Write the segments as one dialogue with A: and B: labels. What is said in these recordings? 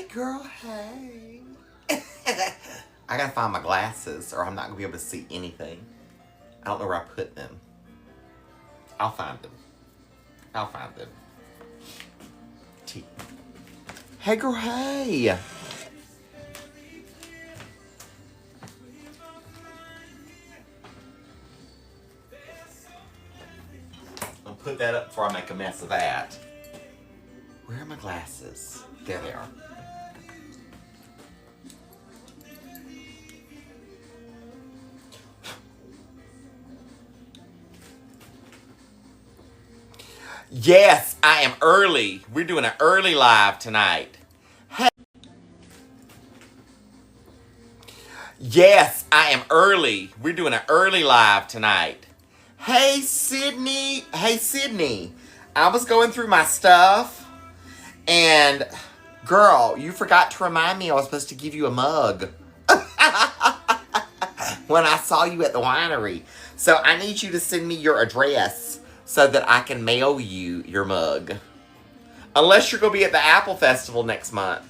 A: girl, hey. I gotta find my glasses or I'm not gonna be able to see anything. I don't know where I put them. I'll find them. I'll find them. T. Hey girl, hey. I'll put that up before I make a mess of that. Where are my glasses? There they are. Yes, I am early. We're doing an early live tonight. Hey. Yes, I am early. We're doing an early live tonight. Hey, Sydney. Hey, Sydney. I was going through my stuff. And, girl, you forgot to remind me I was supposed to give you a mug. When I saw you at the winery. So I need you to send me your address so that I can mail you your mug. Unless you're going to be at the Apple Festival next month.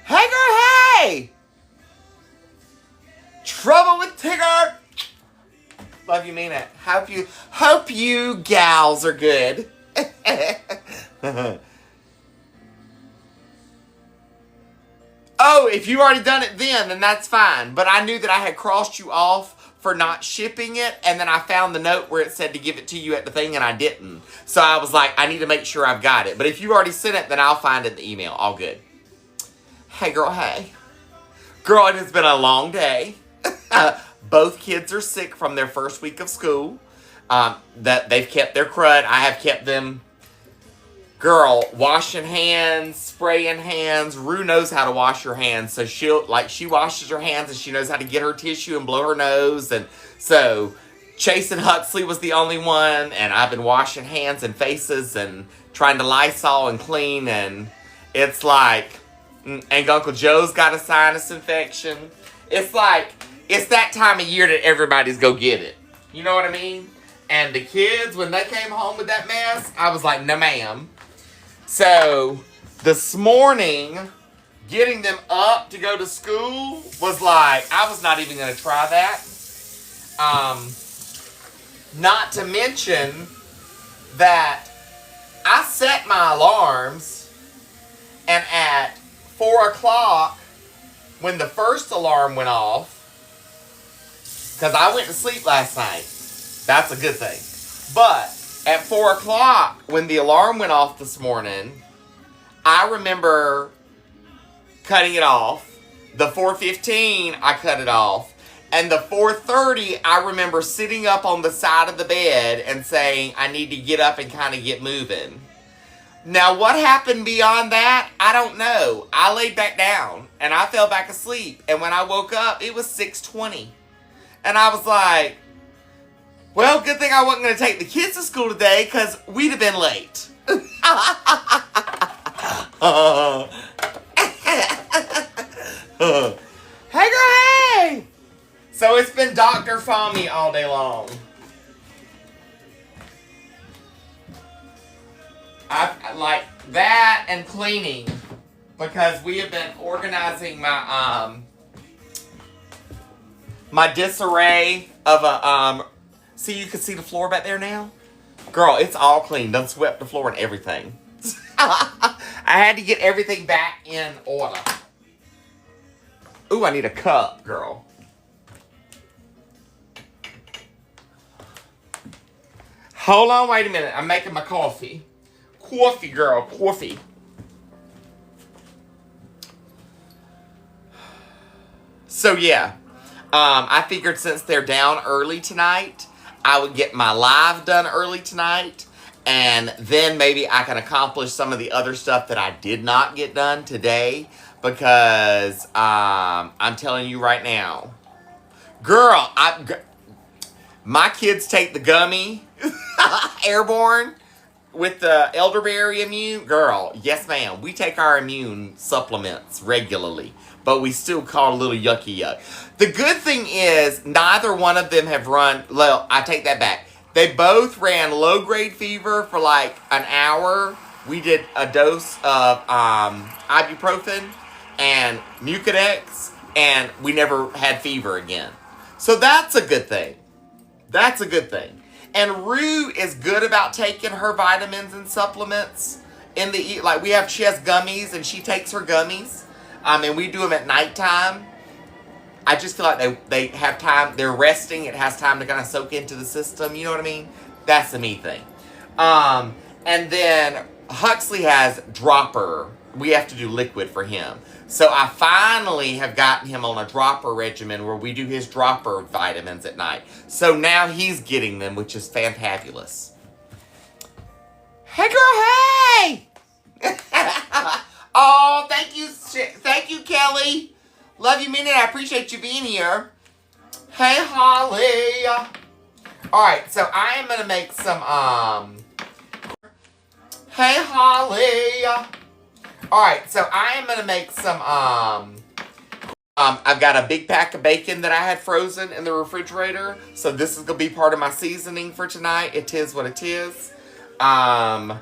A: Hey girl, hey! Trouble with Tigger! Love you, mean it. Hope you gals are good. Oh, if you already done it then that's fine. But I knew that I had crossed you off for not shipping it, and then I found the note where it said to give it to you at the thing, and I didn't. So I was like, I need to make sure I've got it. But if you already sent it, then I'll find it in the email. All good. Hey, girl, hey. Girl, it has been a long day. Both kids are sick from their first week of school. That they've kept their crud. I have kept them, girl, washing hands, spraying hands. Rue knows how to wash her hands. So she washes her hands and she knows how to get her tissue and blow her nose. And so Chase and Huxley was the only one. And I've been washing hands and faces and trying to Lysol and clean. And it's like, and Uncle Joe's got a sinus infection. It's like, it's that time of year that everybody's go get it. You know what I mean? And the kids, when they came home with that mess, I was like, no ma'am. So, this morning, getting them up to go to school was like, I was not even going to try that. Not to mention that I set my alarms, and at 4 o'clock, when the first alarm went off, because I went to sleep last night. That's a good thing. But at 4 o'clock, when the alarm went off this morning, I remember cutting it off. The 4:15, I cut it off. And the 4:30, I remember sitting up on the side of the bed and saying, I need to get up and kind of get moving. Now, what happened beyond that, I don't know. I laid back down, and I fell back asleep. And when I woke up, it was 6:20. And I was like, well, good thing I wasn't going to take the kids to school today, because we'd have been late. Hey, girl, hey! So it's been Dr. Fami all day long. I like that and cleaning, because we have been organizing my my disarray of a see, you can see the floor back there now? Girl, it's all clean. Done swept the floor and everything. I had to get everything back in order. Ooh, I need a cup, girl. Hold on, wait a minute. I'm making my coffee. Coffee, girl, coffee. So, yeah. I figured since they're down early tonight, I would get my live done early tonight. And then maybe I can accomplish some of the other stuff that I did not get done today. Because I'm telling you right now. Girl, my kids take the gummy. Airborne. with the elderberry immune, girl, yes ma'am. We take our immune supplements regularly, but we still call it a little yucky yuck. The good thing is neither one of them have run, well, I take that back. They both ran low grade fever for like an hour. We did a dose of ibuprofen and Mucinex, and we never had fever again. So that's a good thing. That's a good thing. And Rue is good about taking her vitamins and supplements in the like she has gummies and she takes her gummies. And we do them at nighttime. I just feel like they have time, they're resting, it has time to kind of soak into the system, you know what I mean? That's the me thing. And then Huxley has dropper. We have to do liquid for him. So I finally have gotten him on a dropper regimen where we do his dropper vitamins at night. So now he's getting them, which is fantabulous. Hey girl, hey! Oh, thank you, Kelly. Love you, Minute. I appreciate you being here. Hey, Holly. All right, so I am gonna make some Hey, Holly. All right, so I am gonna make some I've got a big pack of bacon that I had frozen in the refrigerator. So this is gonna be part of my seasoning for tonight. It is what it is. And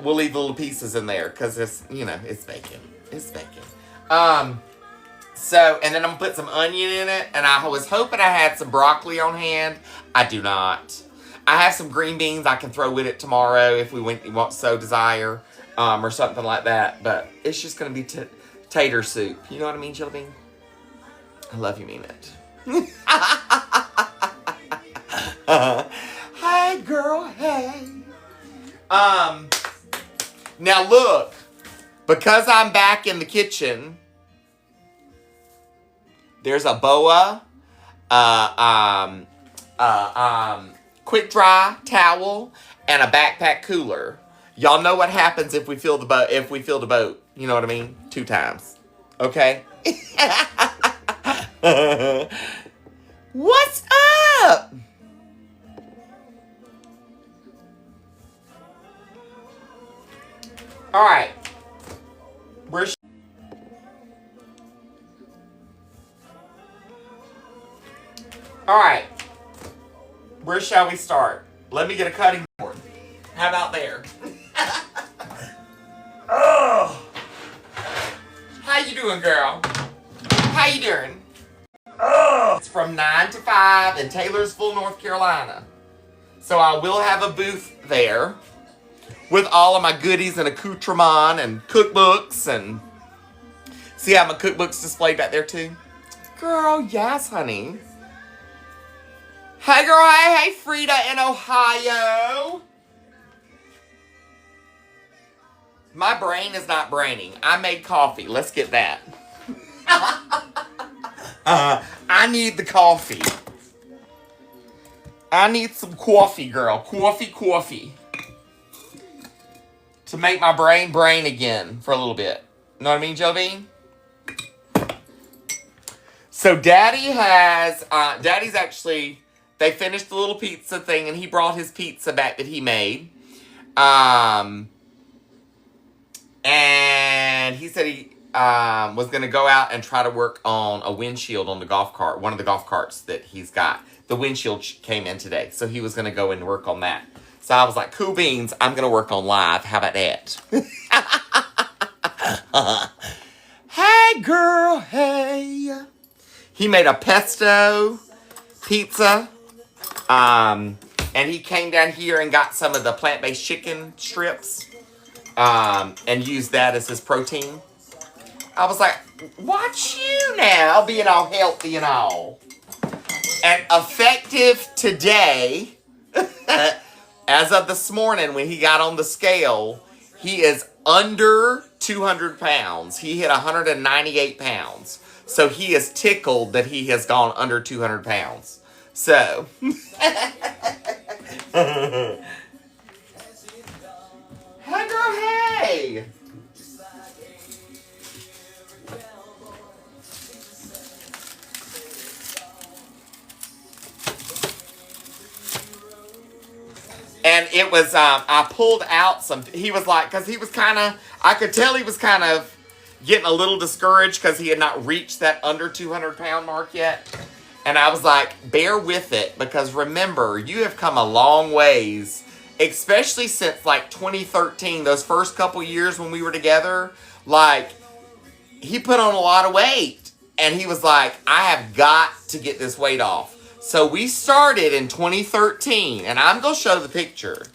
A: we'll leave the little pieces in there because it's, it's bacon. It's bacon. So, and then I'm gonna put some onion in it. And I was hoping I had some broccoli on hand. I do not. I have some green beans I can throw with it tomorrow if we want so desire. Or something like that. But it's just gonna be tater soup. You know what I mean, Jelly Bean? I love you, mean it. Hey, girl, hey. Now look, because I'm back in the kitchen, there's a BOA, quick dry towel, and a backpack cooler. Y'all know what happens if we fill the boat. You know what I mean? 2 times. Okay? What's up? All right. Where shall we start? Let me get a cutting board. How about there? Oh. How you doing, girl? How you doing? Oh. It's from 9 to 5 in Taylorsville, North Carolina. So I will have a booth there with all of my goodies and accoutrement and cookbooks, and see how my cookbooks displayed back there too? Girl, yes, honey. Hey, girl, hey, Frida in Ohio. My brain is not braining. I made coffee. Let's get that. I need the coffee. I need some coffee, girl. Coffee. To make my brain again for a little bit. Know what I mean, Jovine? So Daddy's actually, they finished the little pizza thing and he brought his pizza back that he made. And he said he was going to go out and try to work on a windshield on the golf cart, one of the golf carts that he's got. The windshield came in today, so he was going to go and work on that. So I was like, cool beans, I'm going to work on live. How about that? Hey, girl, hey. He made a pesto pizza. And he came down here and got some of the plant-based chicken strips. And used that as his protein. I was like, watch you now, being all healthy and all. And effective today, as of this morning when he got on the scale, he is under 200 pounds. He hit 198 pounds. So he is tickled that he has gone under 200 pounds. So. Hey, girl, hey! And it was, I pulled out some, he was like, because he was kind of, I could tell he was kind of getting a little discouraged because he had not reached that under 200-pound mark yet. And I was like, bear with it, because remember, you have come a long ways, especially since like 2013, those first couple years when we were together. Like, he put on a lot of weight, and he was like, I have got to get this weight off. So we started in 2013, and I'm going to show the picture.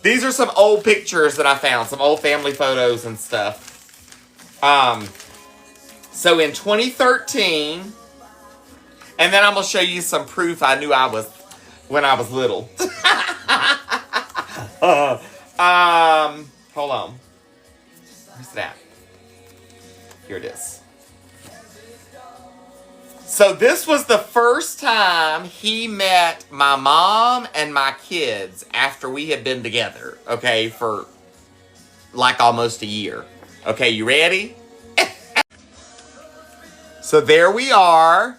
A: These are some old pictures that I found, some old family photos and stuff. So in 2013, and then I'm going to show you some proof I knew I was when I was little. Hold on. Where's that? Here it is. So this was the first time he met my mom and my kids after we had been together, okay, for like almost a year. Okay, you ready? So there we are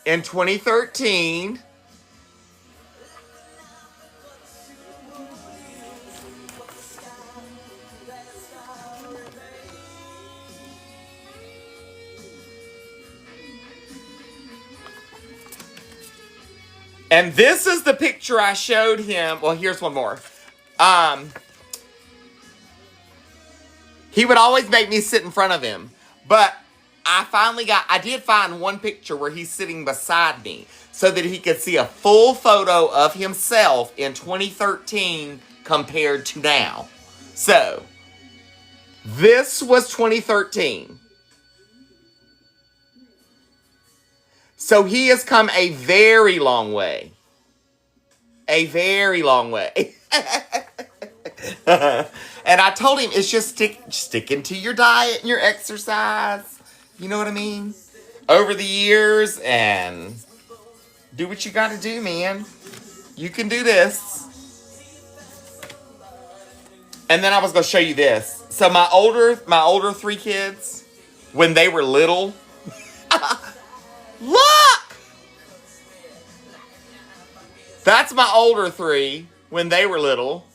A: in 2013. And this is the picture I showed him. Well, here's one more. He would always make me sit in front of him. But I did find one picture where he's sitting beside me so that he could see a full photo of himself in 2013 compared to now. So, this was 2013. So he has come a very long way. A very long way. And I told him it's just sticking to your diet and your exercise. You know what I mean? Over the years, and do what you gotta do, man. You can do this. And then I was gonna show you this. So my older 3 kids, when they were little, look! That's my older 3 when they were little.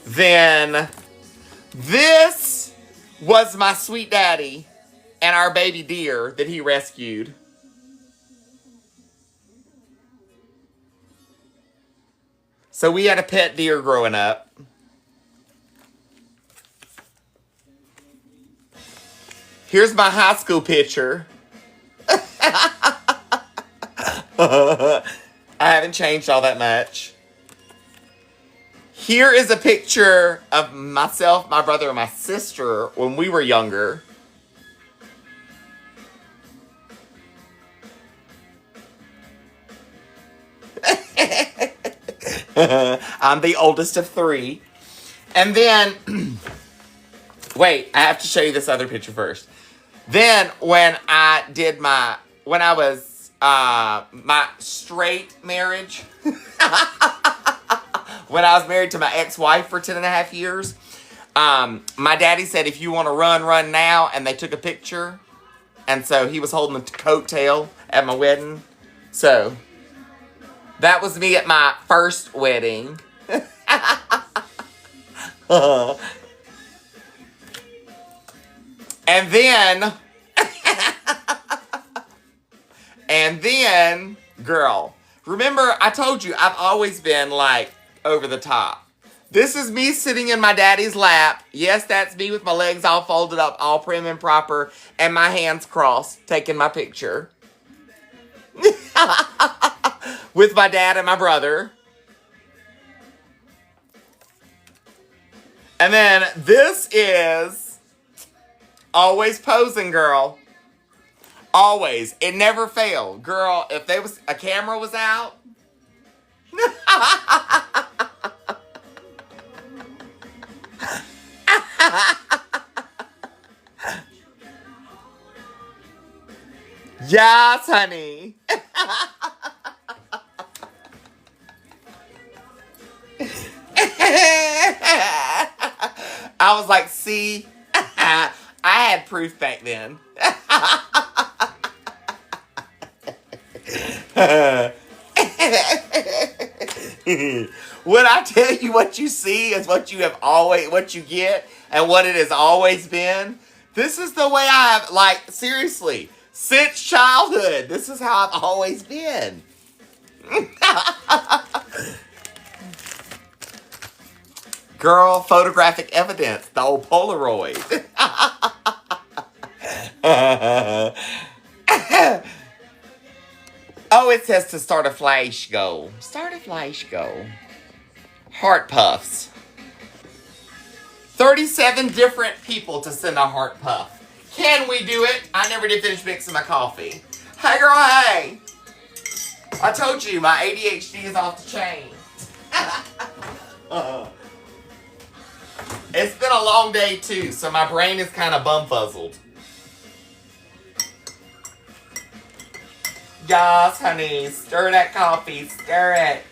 A: Then this was my sweet daddy and our baby deer that he rescued. So we had a pet deer growing up. Here's my high school picture. I haven't changed all that much. Here is a picture of myself, my brother, and my sister when we were younger. I'm the oldest of 3. And then, wait, I have to show you this other picture first. Then when I was my straight marriage, when I was married to my ex-wife for 10.5 years, my daddy said, if you want to run now, and they took a picture. And so he was holding the coattail at my wedding. So that was me at my first wedding. And then, girl, remember I told you I've always been like over the top. This is me sitting in my daddy's lap. Yes, that's me with my legs all folded up, all prim and proper, and my hands crossed, taking my picture. With my dad and my brother. And then this is always posing, girl. Always. It never failed. Girl, if there was a camera was out. Yes, honey. I was like, see, I had proof back then. When I tell you what you see is what you get, and what it has always been. This is the way I have, like, seriously, since childhood. This is how I've always been. Girl, photographic evidence, the old Polaroid. Oh, it says to start a flash goal. Start a flash goal. Heart puffs. 37 different people to send a heart puff. Can we do it? I never did finish mixing my coffee. Hey girl, hey. I told you, my ADHD is off the chain. It's been a long day too, so my brain is kind of bumfuzzled. Yes, honey, stir that coffee, stir it.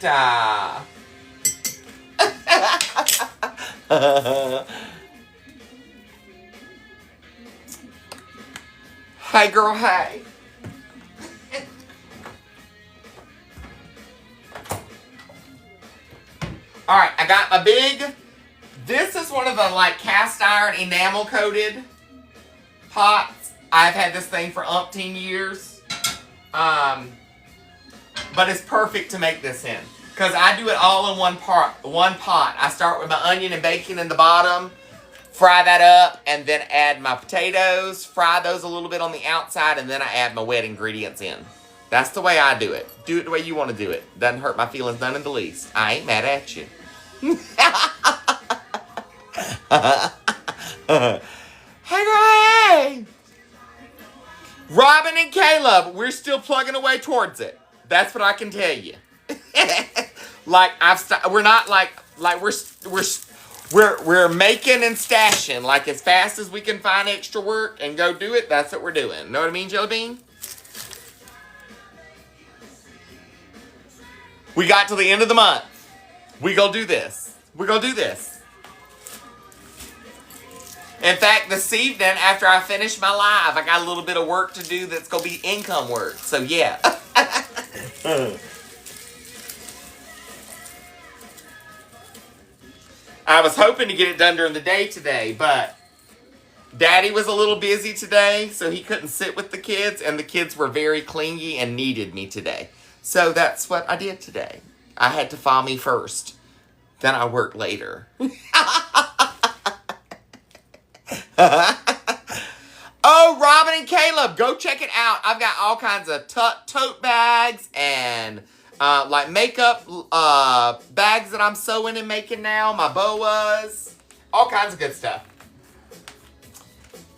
A: Hey girl, hey. Alright, I got my big, this is one of the like cast iron enamel coated pots. I've had this thing for umpteen years. But it's perfect to make this in. Because I do it all in one pot. I start with my onion and bacon in the bottom. Fry that up. And then add my potatoes. Fry those a little bit on the outside. And then I add my wet ingredients in. That's the way I do it. Do it the way you want to do it. Doesn't hurt my feelings none in the least. I ain't mad at you. Hey girl, hey! Robin and Caleb, we're still plugging away towards it. That's what I can tell you. Like we're not like we're making and stashing like as fast as we can find extra work and go do it. That's what we're doing. Know what I mean, Jelly Bean? We got till the end of the month. We gonna do this. We're gonna do this. In fact, this evening, after I finish my live, I got a little bit of work to do that's going to be income work. So, yeah. I was hoping to get it done during the day today, but Daddy was a little busy today, so he couldn't sit with the kids, and the kids were very clingy and needed me today. So, that's what I did today. I had to file me first. Then I worked later. Oh, Robin and Caleb, go check it out. I've got all kinds of tote bags and like makeup bags that I'm sewing and making now. My boas. All kinds of good stuff.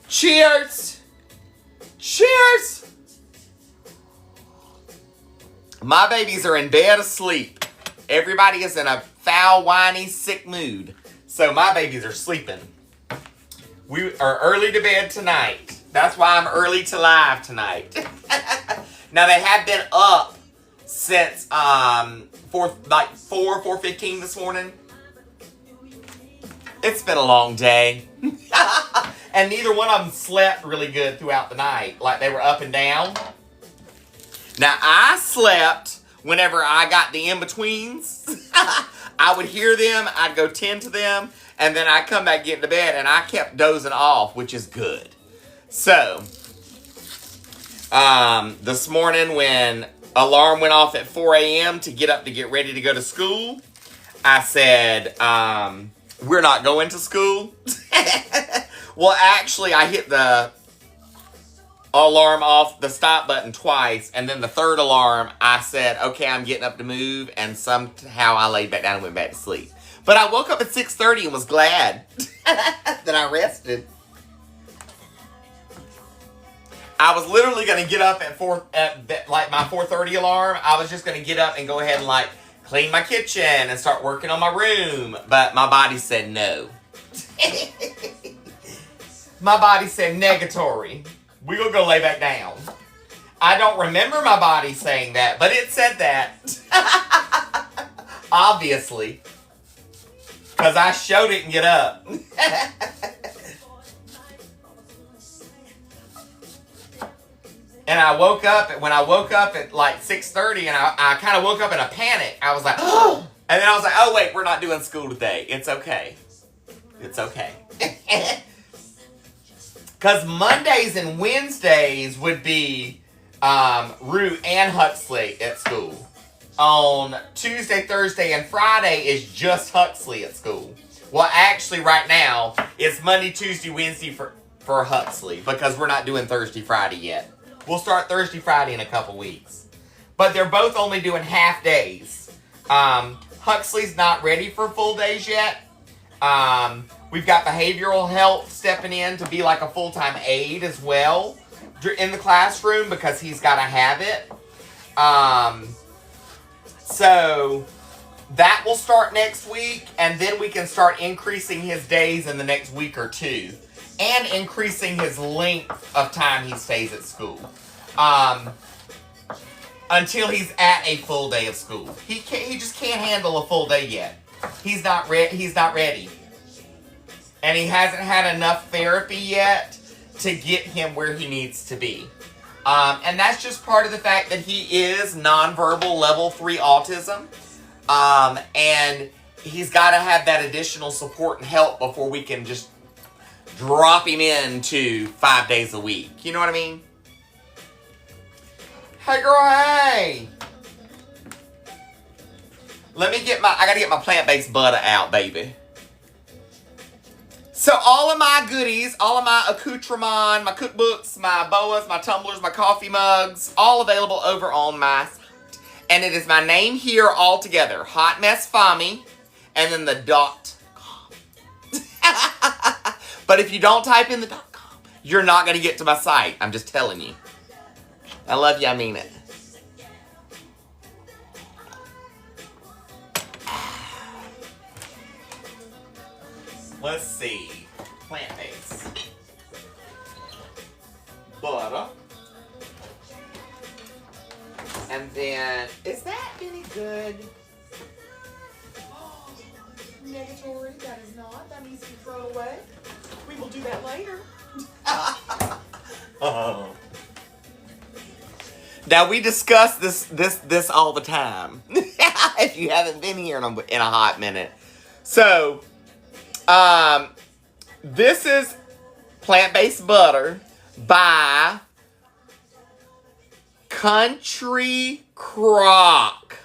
A: Cheers. Cheers. My babies are in bed asleep. Everybody is in a foul, whiny, sick mood. So my babies are sleeping. We are early to bed tonight. That's why I'm early to live tonight. Now, they have been up since 4:15 this morning. It's been a long day. And neither one of them slept really good throughout the night. Like, they were up and down. Now, I slept whenever I got the in-betweens. I would hear them. I'd go tend to them. And then I come back, get into bed, and I kept dozing off, which is good. So, this morning when alarm went off at 4 a.m. to get up to get ready to go to school, I said, we're not going to school. Well, actually, I hit the alarm off the stop button twice, and then the third alarm, I said, okay, I'm getting up to move, and somehow I laid back down and went back to sleep. But I woke up at 6:30 and was glad that I rested. I was literally going to get up at my 4:30 alarm. I was just going to get up and go ahead and like clean my kitchen and start working on my room. But my body said no. My body said negatory. We're going to go lay back down. I don't remember my body saying that, but it said that. Obviously. Because I showed it and get up. And I woke up, when I woke up at like 6:30, and I kind of woke up in a panic. I was like, oh! And then I was like, oh wait, we're not doing school today. It's okay. It's okay. Because Mondays and Wednesdays would be Root and Huxley at school. On Tuesday, Thursday, and Friday is just Huxley at school. Well, actually, right now, it's Monday, Tuesday, Wednesday for Huxley, because we're not doing Thursday, Friday yet. We'll start Thursday, Friday in a couple weeks. But they're both only doing half days. Huxley's not ready for full days yet. We've got behavioral health stepping in to be like a full-time aide as well in the classroom because he's got to have it. So that will start next week, and then we can start increasing his days in the next week or two, and increasing his length of time he stays at school, until he's at a full day of school. He just can't handle a full day yet. He's not ready, and he hasn't had enough therapy yet to get him where he needs to be. And that's just part of the fact that he is nonverbal level 3 autism. And he's got to have that additional support and help before we can just drop him into 5 days a week. You know what I mean? Hey girl, hey! I gotta get my plant-based butter out, baby. So all of my goodies, all of my accoutrements, my cookbooks, my boas, my tumblers, my coffee mugs, all available over on my site. And it is my name here all together. Hot Mess Fami, and then the .com. But if you don't type in the .com, you're not going to get to my site. I'm just telling you. I love you, I mean it. Let's see. Plant-based. Butter. And then, is that any good? Oh, negatory, that is not. That needs to be thrown away. We will do that later. Now, we discuss this all the time. If you haven't been here in a hot minute. So, this is plant-based butter by Country Crock.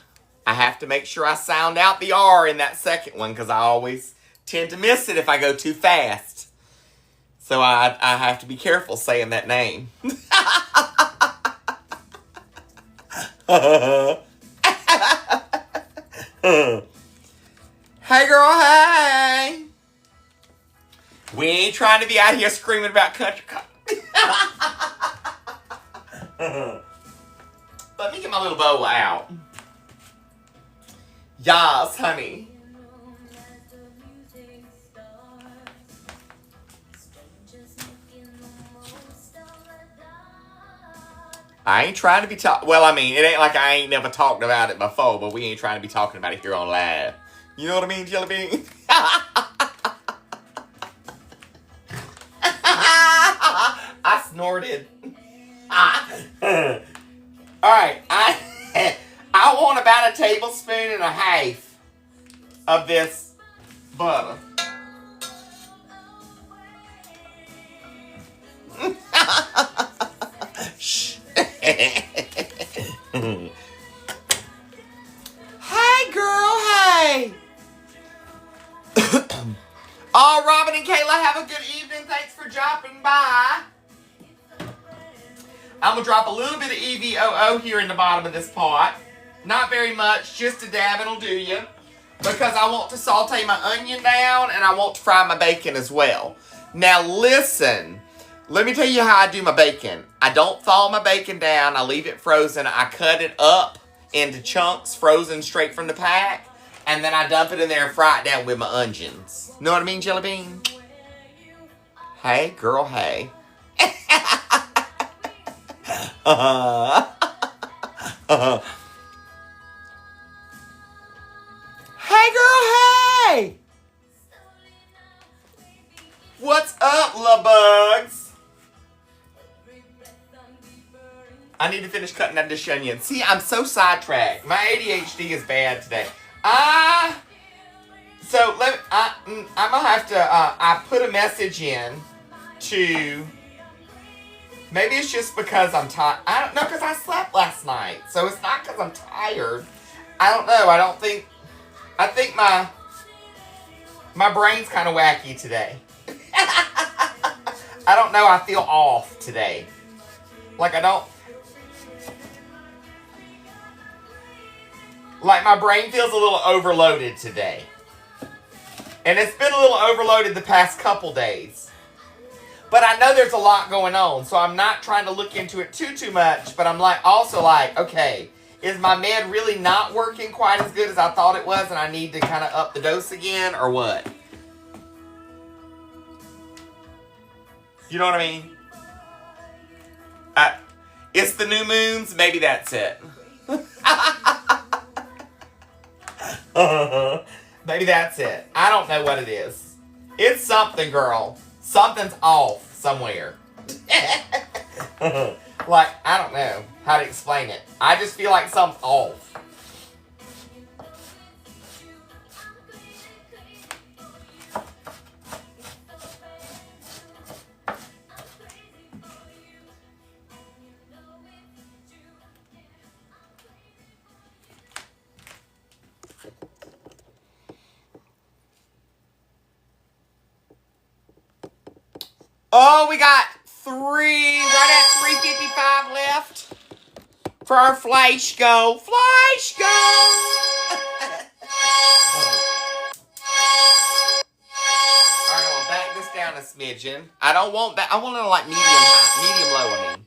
A: I have to make sure I sound out the R in that second one because I always tend to miss it if I go too fast. So I have to be careful saying that name. Hey girl, hey! We ain't trying to be out here screaming about Country Crock. Let me get my little bowl out. Yas, honey. I ain't trying to be well, I mean, it ain't like I ain't never talked about it before, but we ain't trying to be talking about it here on live. You know what I mean, Jelly Bean? I snorted. Alright, I want about a tablespoon and a half of this butter. Shh. Hey girl, hey! Oh, Robin and Kayla, have a good evening. Thanks for dropping by. I'm going to drop a little bit of EVOO here in the bottom of this pot. Not very much, just a dab, it'll do you. Because I want to saute my onion down and I want to fry my bacon as well. Now listen, let me tell you how I do my bacon. I don't thaw my bacon down, I leave it frozen. I cut it up into chunks, frozen straight from the pack. And then I dump it in there and fry it down with my onions. Know what I mean, Jelly Bean? Hey, girl, hey. Hey, girl, hey! What's up, la bugs? I need to finish cutting that dish onion. See, I'm so sidetracked. My ADHD is bad today. So I'm gonna have to. I put a message in to. Maybe it's just because I'm tired. I don't know, because I slept last night, so it's not because I'm tired. I don't know. I think my brain's kind of wacky today. I don't know. I feel off today. Like my brain feels a little overloaded today. And it's been a little overloaded the past couple days. But I know there's a lot going on, so I'm not trying to look into it too much. But I'm also like, okay, is my med really not working quite as good as I thought it was, and I need to kind of up the dose again, or what? You know what I mean? It's the new moons. Maybe that's it. Maybe that's it. I don't know what it is. It's something, girl. Something's off somewhere. Like, I don't know how to explain it. I just feel like something's off. Oh, we got right at 3:55 left for our flash go. Flash go! Alright, I'm gonna back this down a smidgen. I don't want that. I want it like medium low, I mean.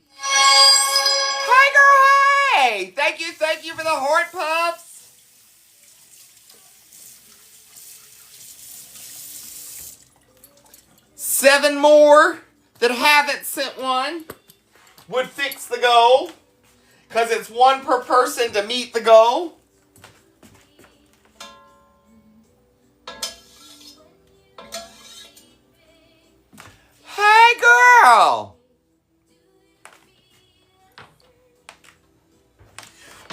A: Hey, girl, hey! Thank you for the heart puffs. Seven more that haven't sent one would fix the goal. Because it's one per person to meet the goal. Hey, girl!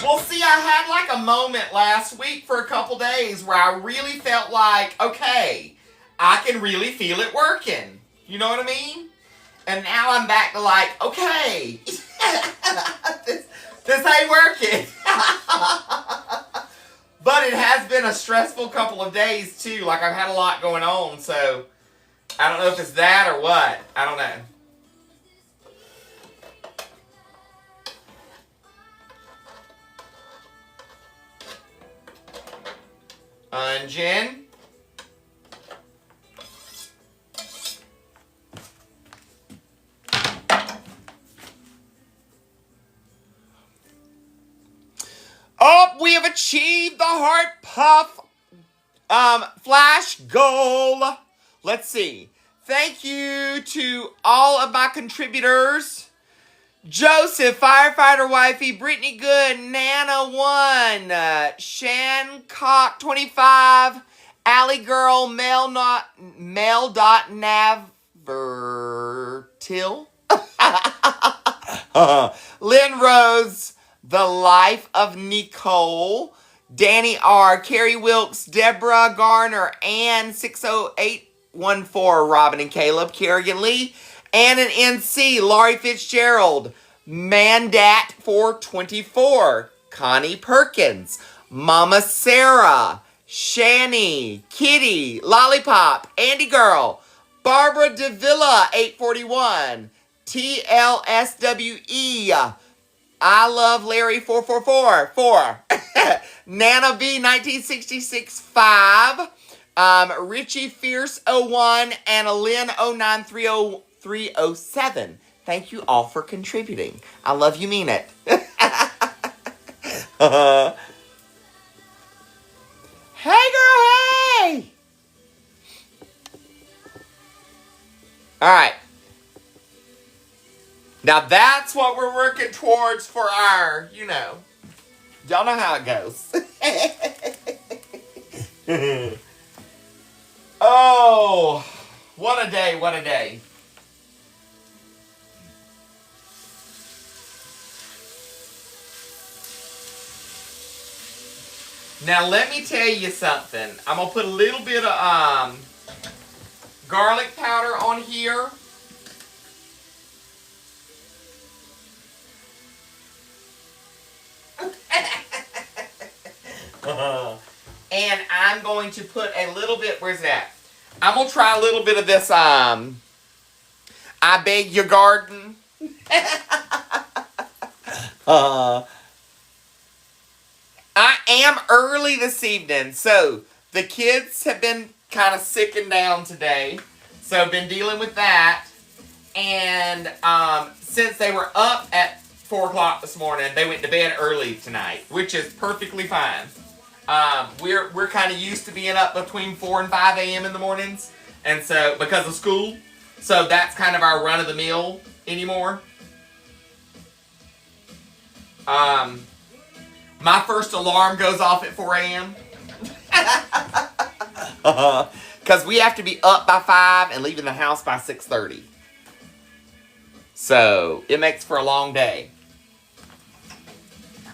A: Well, see, I had like a moment last week for a couple days where I really felt like, okay, I can really feel it working. You know what I mean? And now I'm back to like, okay, this ain't working. But it has been a stressful couple of days too. Like, I've had a lot going on, so I don't know if it's that or what. I don't know. Jen. Oh, we have achieved the heart puff flash goal. Let's see. Thank you to all of my contributors. Joseph, Firefighter Wifey, Brittany Good, Nana 1, Shancock 25, Alley Girl, Mel.Navertil, Lynn Rose, The Life of Nicole, Danny R, Carrie Wilkes, Deborah Garner, Ann 60814, Robin and Caleb, Kerrigan Lee, Ann and NC, Laurie Fitzgerald, Mandat 424, Connie Perkins, Mama Sarah, Shani, Kitty, Lollipop, Andy Girl, Barbara DeVilla 841, TLSWE, I Love Larry 444, Nana B 1966 5, Richie Fierce 01, and Lynn 0930307. Thank you all for contributing. I love you, mean it. Hey, girl, hey! All right. Now that's what we're working towards for our, you know. Y'all know how it goes. Oh. What a day, what a day. Now let me tell you something. I'm going to put a little bit of garlic powder on here. And I'm going to put a little bit, where's that? I'm going to try a little bit of this, I beg your garden. I am early this evening, so the kids have been kind of sicking down today. So I've been dealing with that. And since they were up at 4 o'clock this morning, they went to bed early tonight, which is perfectly fine. We're kind of used to being up between 4 and 5 a.m. in the mornings, and so because of school, so that's kind of our run of the mill anymore. My first alarm goes off at 4 a.m. Because we have to be up by 5 and leaving the house by 6:30. So it makes for a long day.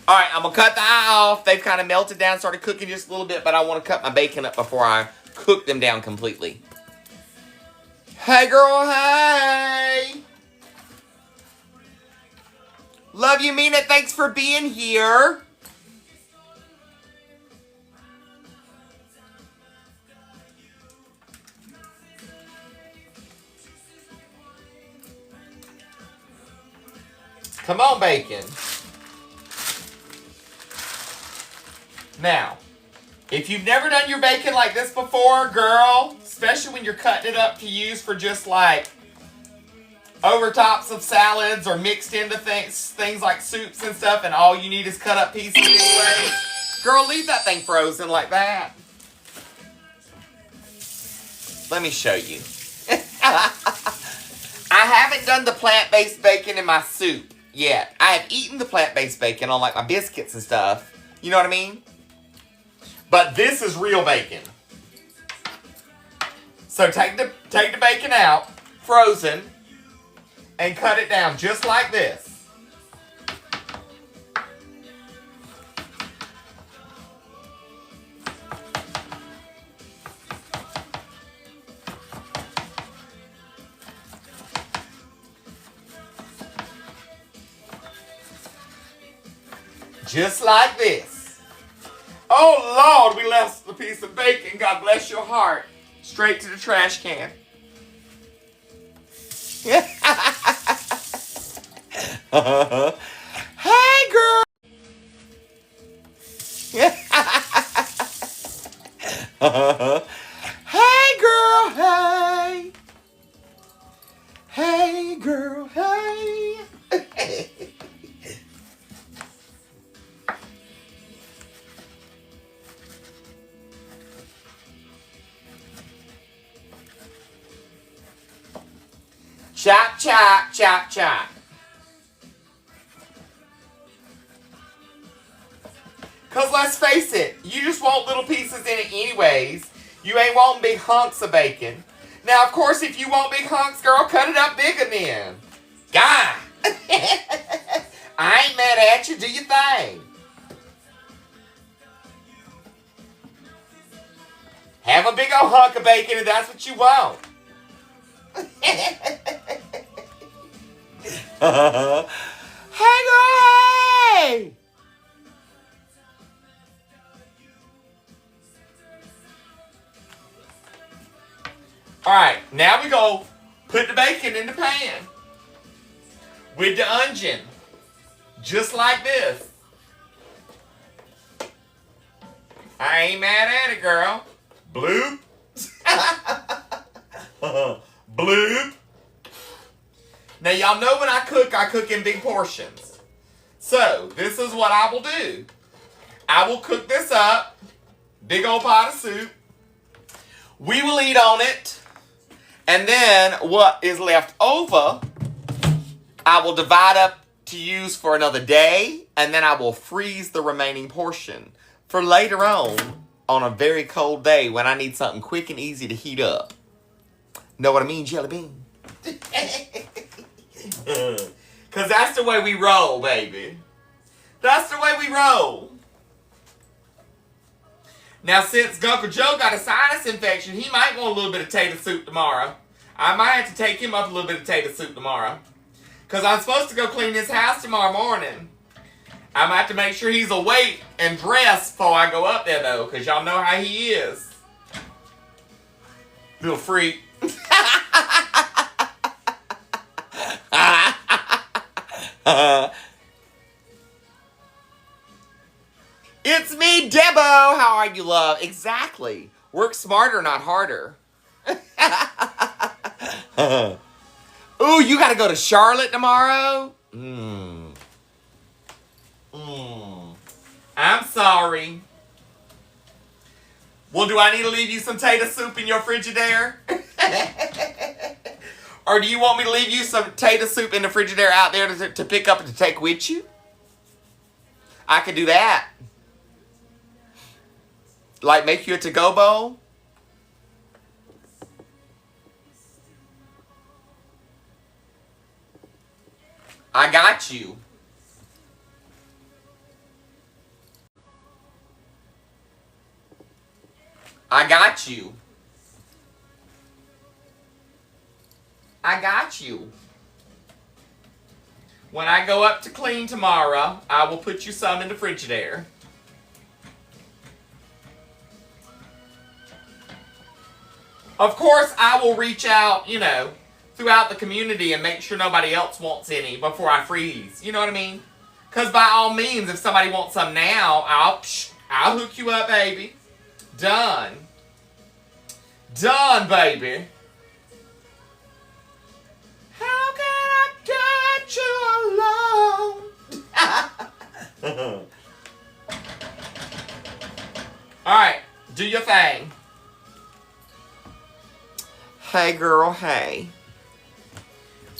A: Alright, I'm going to cut the eye off. They've kind of melted down, started cooking just a little bit, but I want to cut my bacon up before I cook them down completely. Hey girl, hey! Love you, mean it. Thanks for being here. Come on, bacon. Now, if you've never done your bacon like this before, girl, especially when you're cutting it up to use for just like over tops of salads or mixed into things like soups and stuff, and all you need is cut up pieces anyway, girl, leave that thing frozen like that. Let me show you. I haven't done the plant-based bacon in my soup yet. I have eaten the plant-based bacon on like my biscuits and stuff. You know what I mean? But this is real bacon. So take the bacon out, frozen, and cut it down just like this. Just like this. Oh, Lord, we left a piece of bacon. God bless your heart. Straight to the trash can. Hey, girl. Hey, girl, hey. Hey, girl, hey. Chop, chop, chop, chop. Because let's face it, you just want little pieces in it anyways. You ain't wanting big hunks of bacon. Now, of course, if you want big hunks, girl, cut it up bigger then. God. I ain't mad at you. Do your thing. Have a big old hunk of bacon if that's what you want. Hey, girl, hey! Alright, now we go put the bacon in the pan with the onion, just like this. I ain't mad at it, girl. Bloop. Bloop. Now, y'all know when I cook in big portions. So, this is what I will do. I will cook this up. Big old pot of soup. We will eat on it. And then, what is left over, I will divide up to use for another day. And then I will freeze the remaining portion for later on a very cold day when I need something quick and easy to heat up. Know what I mean, jelly bean? Because that's the way we roll, baby. That's the way we roll. Now, since Uncle Joe got a sinus infection, he might want a little bit of tater soup tomorrow. I might have to take him up a little bit of tater soup tomorrow. Because I'm supposed to go clean his house tomorrow morning. I'm going to have to make sure he's awake and dressed before I go up there, though. Because y'all know how he is. Little freak. It's me, Debo. How are you, love? Exactly. Work smarter, not harder. Ooh, you gotta go to Charlotte tomorrow? I'm sorry. Well, do I need to leave you some tater soup in your Frigidaire? Or do you want me to leave you some tater soup in the Frigidaire out there to pick up and to take with you? I could do that. Like make you a to-go bowl? I got you. I got you. I got you. When I go up to clean tomorrow, I will put you some in the Frigidaire. Of course, I will reach out, you know, throughout the community and make sure nobody else wants any before I freeze. You know what I mean? Because by all means, if somebody wants some now, I'll hook you up, baby. Done. Done, baby. How can I get you alone? Alright, do your thing. Hey, girl, hey.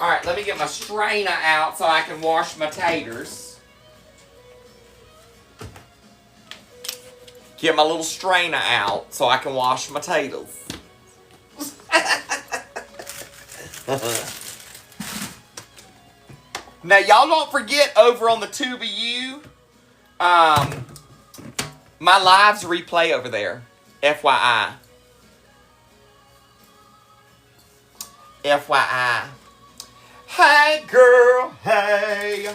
A: Alright, let me get my strainer out so I can wash my taters. Get my little strainer out so I can wash my taters. Now, y'all don't forget over on the Tuba U, my lives replay over there. FYI. FYI. Hey, girl, hey.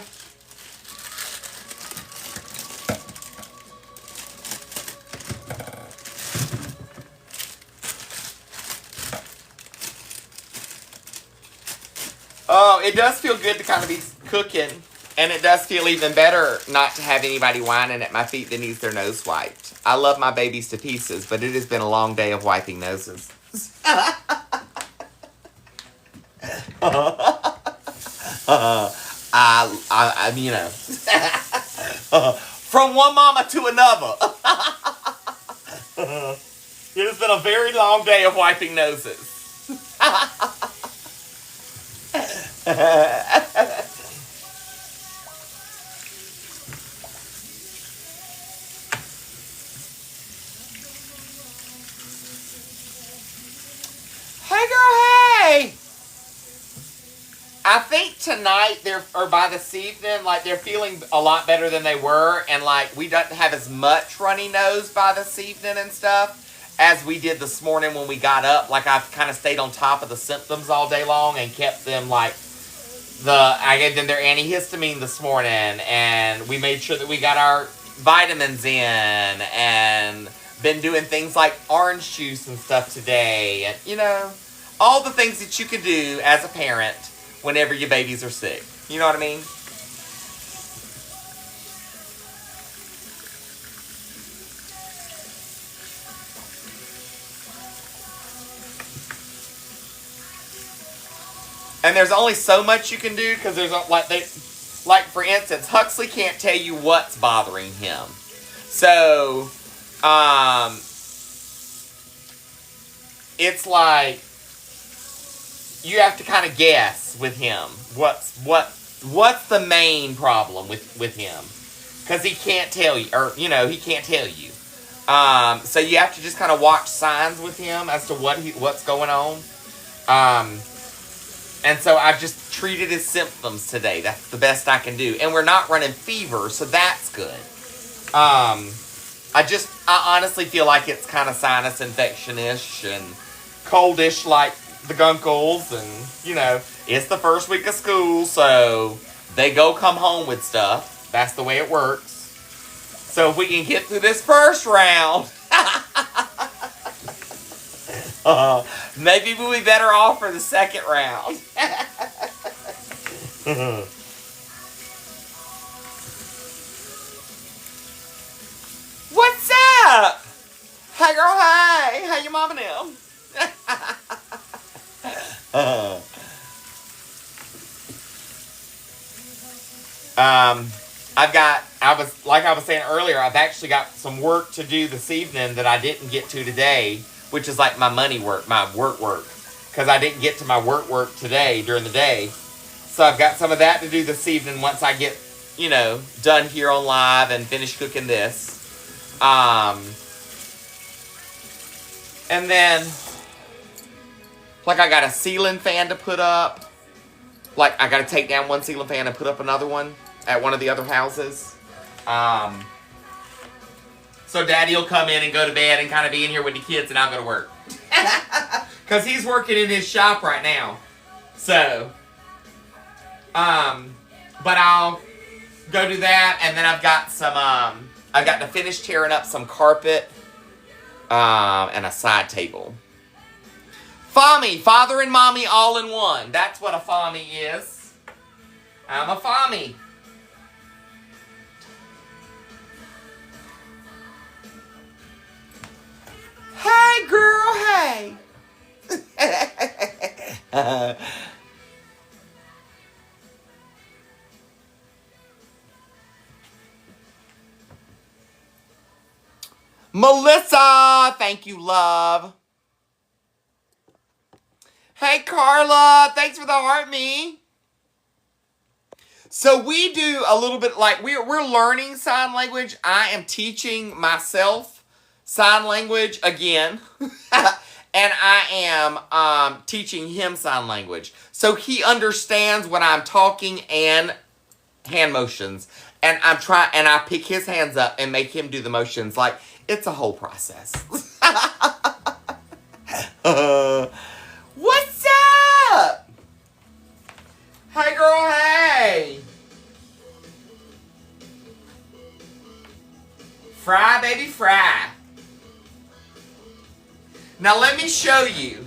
A: Oh, it does feel good to kind of be cooking. And it does feel even better not to have anybody whining at my feet that needs their nose wiped. I love my babies to pieces, but it has been a long day of wiping noses. You know. From one mama to another. It has been a very long day of wiping noses. Hey, girl, hey! I think tonight, or by this evening, like, they're feeling a lot better than they were, and, like, we don't have as much runny nose by this evening and stuff as we did this morning when we got up. Like, I've kind of stayed on top of the symptoms all day long and kept them, like, I gave them their antihistamine this morning, and we made sure that we got our vitamins in, and been doing things like orange juice and stuff today, and, you know, all the things that you can do as a parent whenever your babies are sick. You know what I mean? And there's only so much you can do because there's like for instance, Huxley can't tell you what's bothering him. So, it's like you have to kind of guess with him what's the main problem with him, because he can't tell you, or you know, he can't tell you. So you have to just kind of watch signs with him as to what's going on. And so I've just treated his symptoms today. That's the best I can do. And we're not running fever, so that's good. I honestly feel like it's kind of sinus infection-ish and coldish like the gunkles. And, you know, it's the first week of school, so they come home with stuff. That's the way it works. So if we can get through this first round, maybe we'll be better off for the second round. What's up? Hey girl, hey. How your mama now? I was saying earlier, I've actually got some work to do this evening that I didn't get to today, which is like my money work, my work. Because I didn't get to my work today during the day. So I've got some of that to do this evening once I get, you know, done here on live and finish cooking this. And then, like, I got a ceiling fan to put up. Like, I got to take down one ceiling fan and put up another one at one of the other houses. So Daddy will come in and go to bed and kind of be in here with the kids, and I'll go to work. Because he's working in his shop right now. So, but I'll go do that, and then I've got some, I've got to finish tearing up some carpet, and a side table. Fommy, father and mommy all in one. That's what a Fommy is. I'm a Fommy. Hey, girl, hey. Melissa, thank you, love. Hey, Carla, thanks for the heart, me. So we do a little bit like, we're learning sign language. I am teaching myself sign language again. And I am teaching him sign language. So he understands when I'm talking and hand motions. And I pick his hands up and make him do the motions. Like, it's a whole process. What's up? Hey, girl, hey. Fry, baby, fry. Now, let me show you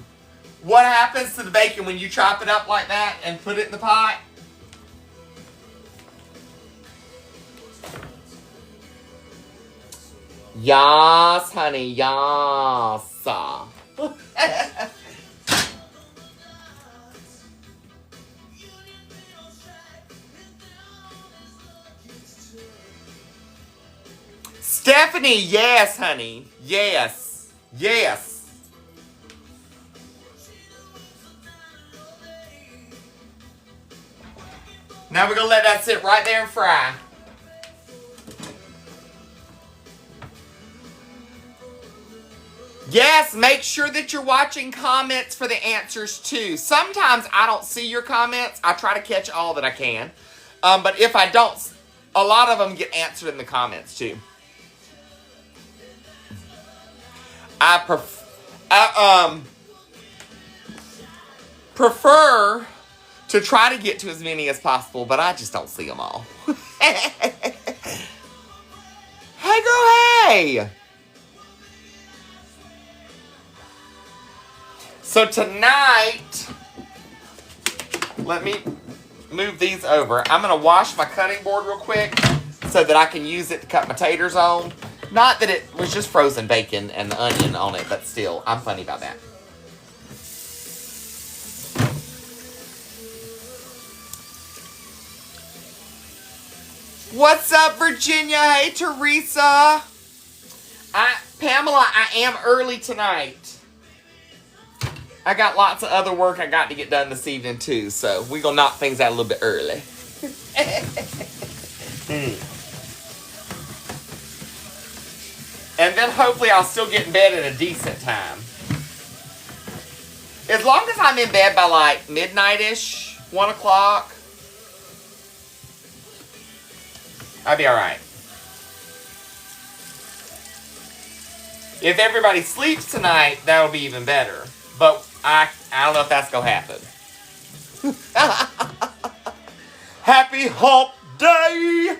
A: what happens to the bacon when you chop it up like that and put it in the pot. Yas, honey, yas. Stephanie, yes, honey. Yes. Yes. Now we're going to let that sit right there and fry. Yes, make sure that you're watching comments for the answers too. Sometimes I don't see your comments. I try to catch all that I can. But if I don't, a lot of them get answered in the comments too. I prefer to try to get to as many as possible, but I just don't see them all. Hey, girl, hey! So tonight, let me move these over. I'm going to wash my cutting board real quick so that I can use it to cut my taters on. Not that it was just frozen bacon and the onion on it, but still, I'm funny about that. What's up, Virginia? Hey, Teresa. Pamela, I am early tonight. I got lots of other work I got to get done this evening, too. So, we're going to knock things out a little bit early. And then, hopefully, I'll still get in bed at a decent time. As long as I'm in bed by like midnight-ish, 1 o'clock, I'll be alright. If everybody sleeps tonight, that'll be even better. But I don't know if that's gonna happen. Happy hump day!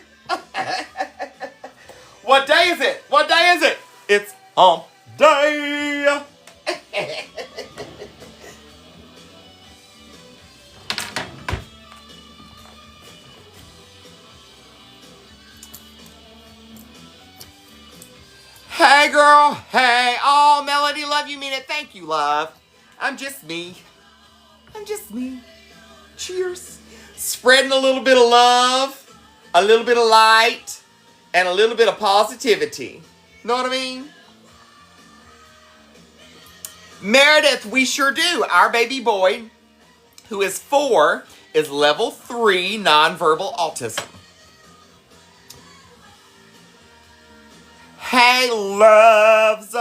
A: What day is it? What day is it? It's hump day! Hey girl, hey, oh Melody, love you, mean it, thank you, love. I'm just me. I'm just me. Cheers. Spreading a little bit of love, a little bit of light, and a little bit of positivity. Know what I mean? Meredith, we sure do. Our baby boy, who is 4, is level 3 nonverbal autism. Hey, loves.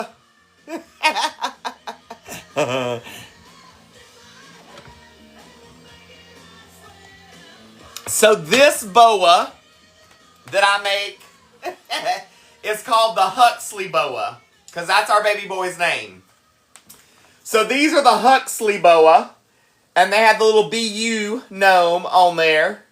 A: So this boa that I make is called the Huxley boa, because that's our baby boy's name. So these are the Huxley boa, and they have the little BU gnome on there.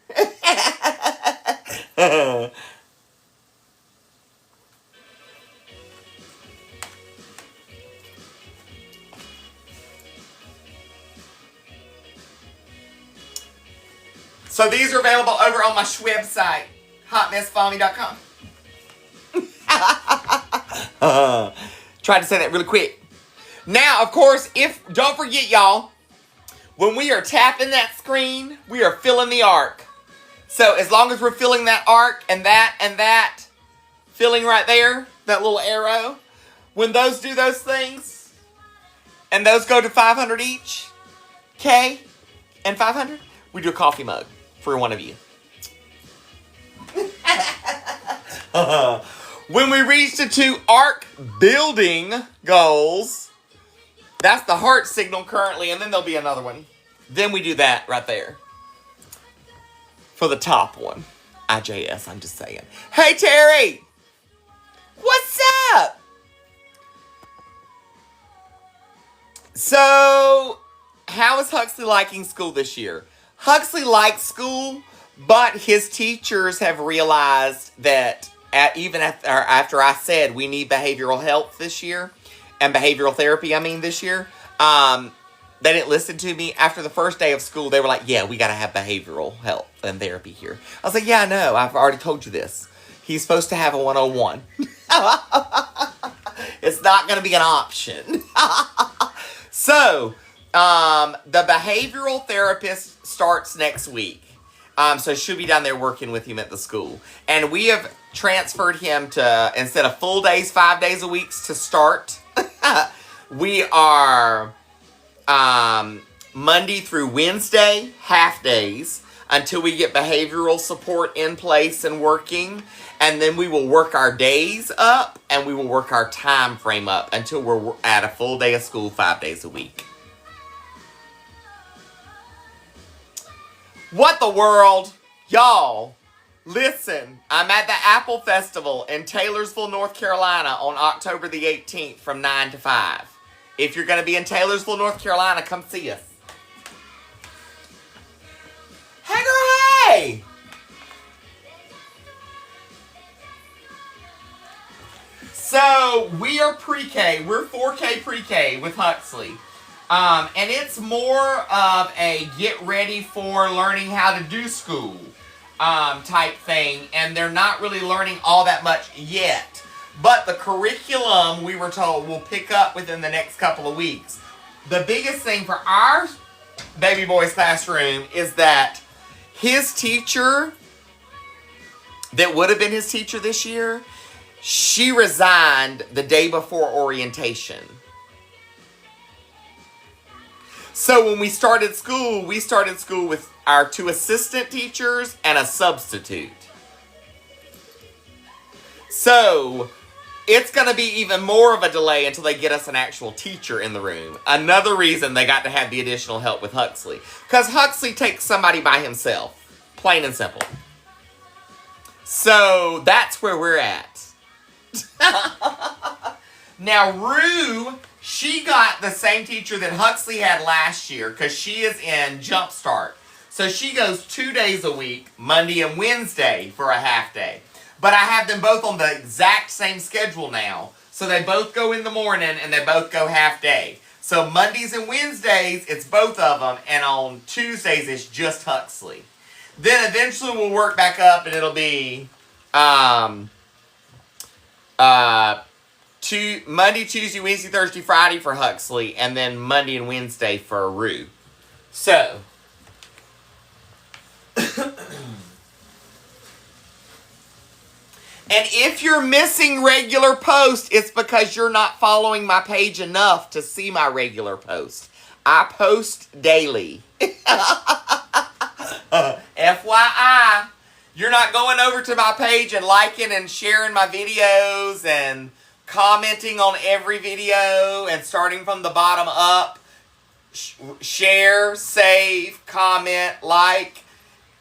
A: So these are available over on my website, hotmessfommy.com. Trying to say that really quick. Now, of course, don't forget, y'all, when we are tapping that screen, we are filling the arc. So as long as we're filling that arc and that, filling right there, that little arrow, when those do those things, and those go to 500 each, K and 500, we do a coffee mug for one of you. When we reach the 2 arc building goals, that's the heart signal currently, and then there'll be another one. Then we do that right there. For the top one. IJS, I'm just saying. Hey, Terry! What's up? So, how is Huxley liking school this year? Huxley likes school, but his teachers have realized that even after I said we need behavioral health this year, and behavioral therapy, this year, they didn't listen to me. After the first day of school, they were like, yeah, we got to have behavioral health and therapy here. I was like, yeah, I know. I've already told you this. He's supposed to have a 101. It's not going to be an option. So, the behavioral therapist starts next week. So she'll be down there working with him at the school. And we have transferred him to, instead of full days, 5 days a week to start, we are Monday through Wednesday, half days, until we get behavioral support in place and working. And then we will work our days up, and we will work our time frame up until we're at a full day of school 5 days a week. What the world? Y'all, listen, I'm at the Apple Festival in Taylorsville, North Carolina on October the 18th from 9 to 5. If you're going to be in Taylorsville, North Carolina, come see us. Hey, girl, hey! So, we are pre-K. We're 4K pre-K with Huxley. And it's more of a get ready for learning how to do school type thing. And they're not really learning all that much yet. But the curriculum, we were told, will pick up within the next couple of weeks. The biggest thing for our baby boy's classroom is that his teacher, that would have been his teacher this year, she resigned the day before orientation. So when we started school with our 2 assistant teachers and a substitute. So it's going to be even more of a delay until they get us an actual teacher in the room. Another reason they got to have the additional help with Huxley. Because Huxley takes somebody by himself. Plain and simple. So, that's where we're at. Now, Rue, she got the same teacher that Huxley had last year because she is in Jumpstart. So, she goes 2 days a week, Monday and Wednesday, for a half day. But I have them both on the exact same schedule now. So they both go in the morning and they both go half day. So Mondays and Wednesdays, it's both of them. And on Tuesdays, it's just Huxley. Then eventually we'll work back up and it'll be Monday, Tuesday, Wednesday, Thursday, Friday for Huxley. And then Monday and Wednesday for Rue. So... And if you're missing regular posts, it's because you're not following my page enough to see my regular post. I post daily. FYI, you're not going over to my page and liking and sharing my videos and commenting on every video and starting from the bottom up. Share, save, comment, like,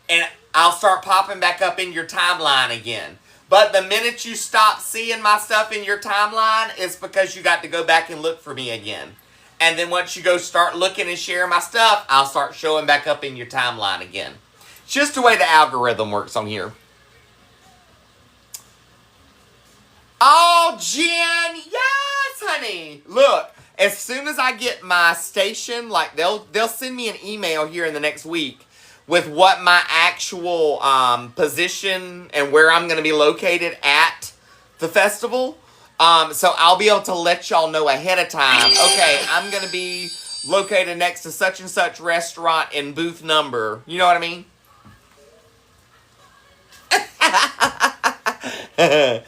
A: and I'll start popping back up in your timeline again. But the minute you stop seeing my stuff in your timeline, it's because you got to go back and look for me again. And then once you go start looking and sharing my stuff, I'll start showing back up in your timeline again. It's just the way the algorithm works on here. Oh, Jen, yes, honey. Look, as soon as I get my station, like they'll send me an email here in the next week with what my actual position and where I'm going to be located at the festival. So I'll be able to let y'all know ahead of time. Okay, I'm going to be located next to such and such restaurant in booth number. You know what I mean? Hey,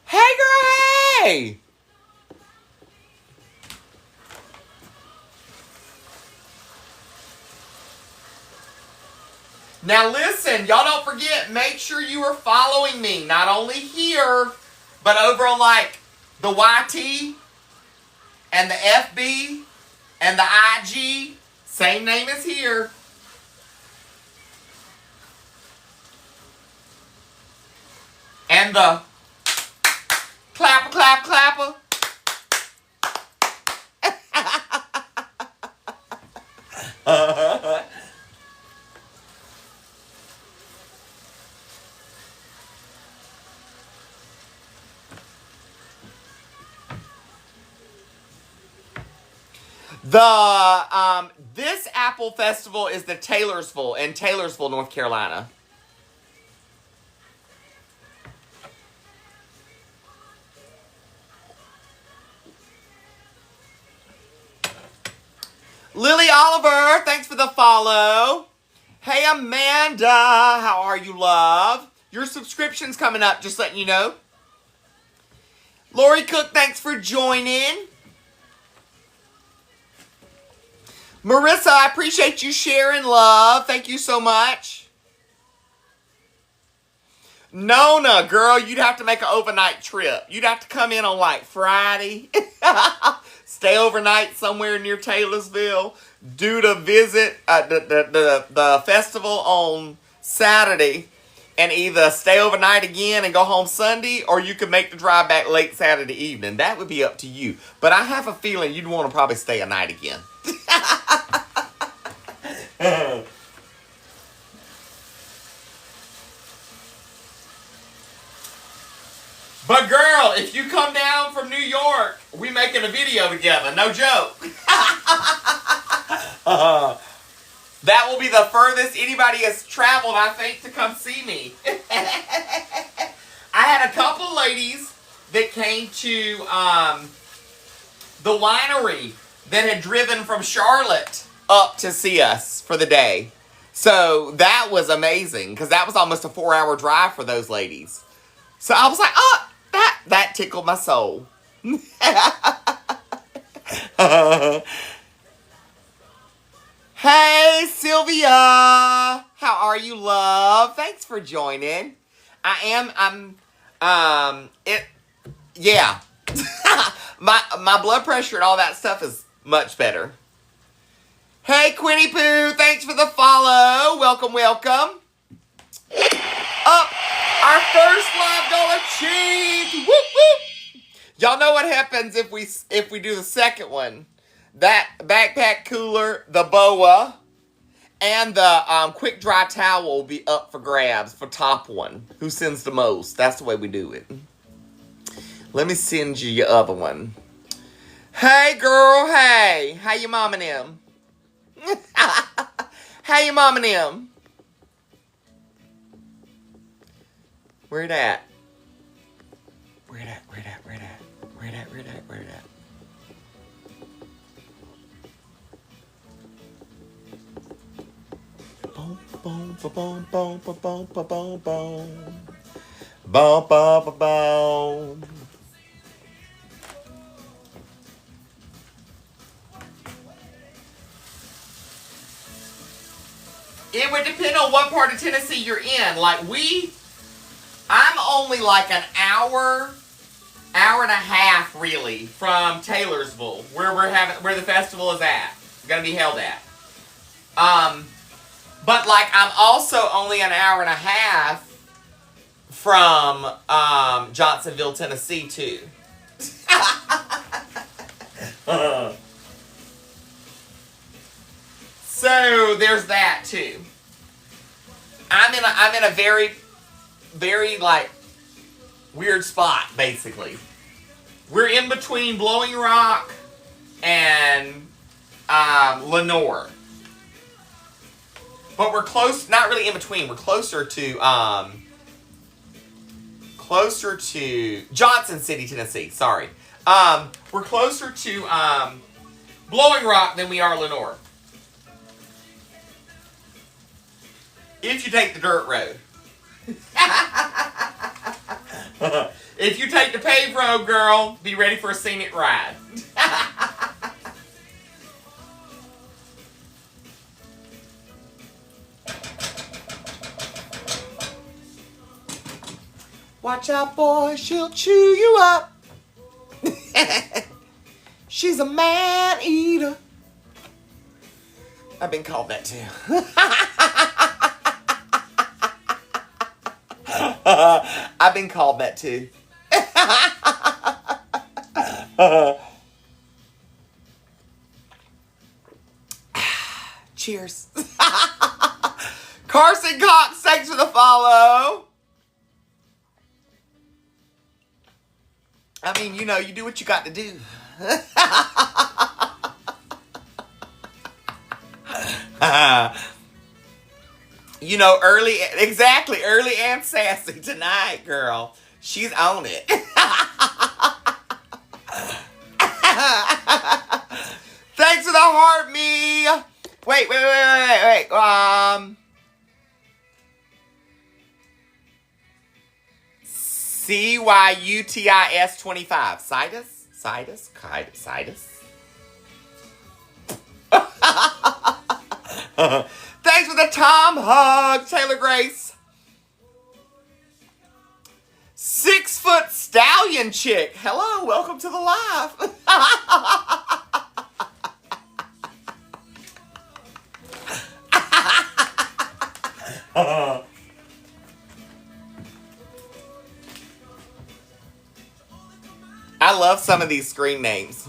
A: girl, hey! Now listen, y'all don't forget, make sure you are following me, not only here, but over on like the YT and the FB and the IG, same name as here. And the clapper. This Apple Festival is the Taylorsville in Taylorsville, North Carolina. Lily Oliver, thanks for the follow. Hey, Amanda, how are you, love? Your subscription's coming up, just letting you know. Lori Cook, thanks for joining. Marissa, I appreciate you sharing, love. Thank you so much. Nona, girl, you'd have to make an overnight trip. You'd have to come in on like Friday. Stay overnight somewhere near Taylorsville. Do the visit, the festival on Saturday. And either stay overnight again and go home Sunday, or you can make the drive back late Saturday evening. That would be up to you. But I have a feeling you'd want to probably stay a night again. But girl, if you come down from New York, we making a video together. No joke. That will be the furthest anybody has traveled, I think, to come see me. I had a couple ladies that came to the winery that had driven from Charlotte up to see us for the day. So that was amazing, because that was almost a 4-hour drive for those ladies. So I was like, oh, that tickled my soul. Hey, Sylvia. How are you, love? Thanks for joining. Yeah. my blood pressure and all that stuff is much better. Hey, Quinny Pooh, thanks for the follow. Welcome, welcome. Up, our first live goal achieved. Whoop, whoop. Y'all know what happens if we do the second one. That backpack cooler, the boa, and the quick dry towel will be up for grabs for top one. Who sends the most? That's the way we do it. Let me send you your other one. Hey, girl, hey. How your mom and them? How your mom and them? Where it at? Where it at? Where it at? Where it at? Where it at? Where it at? Where it at? Boom, boom, boom, boom, boom, boom, boom, boom, boom. Boom, boom, boom, boom. It would depend on what part of Tennessee you're in. Like I'm only like an hour and a half really from Taylorsville, where the festival is gonna be held at. But like I'm also only an hour and a half from Johnsonville, Tennessee too. So there's that too. I'm in a very, very like weird spot basically. We're in between Blowing Rock and Lenoir, but we're close. Not really in between. We're closer to Johnson City, Tennessee. Sorry. We're closer to Blowing Rock than we are Lenoir. If you take the dirt road. If you take the paved road, girl, be ready for a scenic ride. Watch out, boy, she'll chew you up. She's a man-eater. I've been called that too. I've been called that too. Cheers. Carson Cox, thanks for the follow. I mean, you know, you do what you got to do. You know, early and sassy tonight, girl. She's on it. Thanks for the heart, me. Wait. CYUTIS 25. Citus? Thanks for the Tom hug, Taylor Grace. 6-foot stallion chick. Hello, welcome to the live. I love some of these screen names.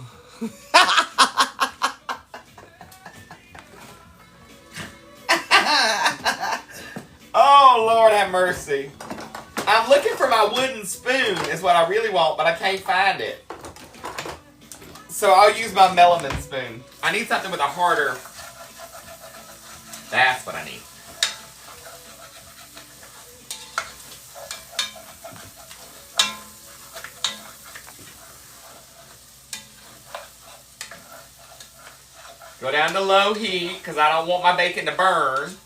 A: Oh, Lord have mercy. I'm looking for my wooden spoon is what I really want, but I can't find it. So I'll use my melamine spoon. I need something with a harder... That's what I need. Go down to low heat, because I don't want my bacon to burn.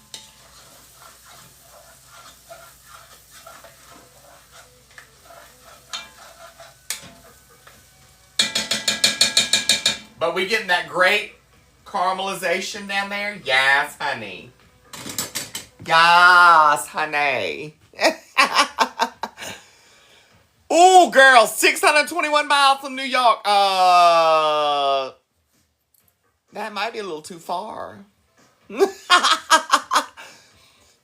A: But we getting that great caramelization down there? Yes, honey. Yes, honey. Ooh, girl, 621 miles from New York. That might be a little too far.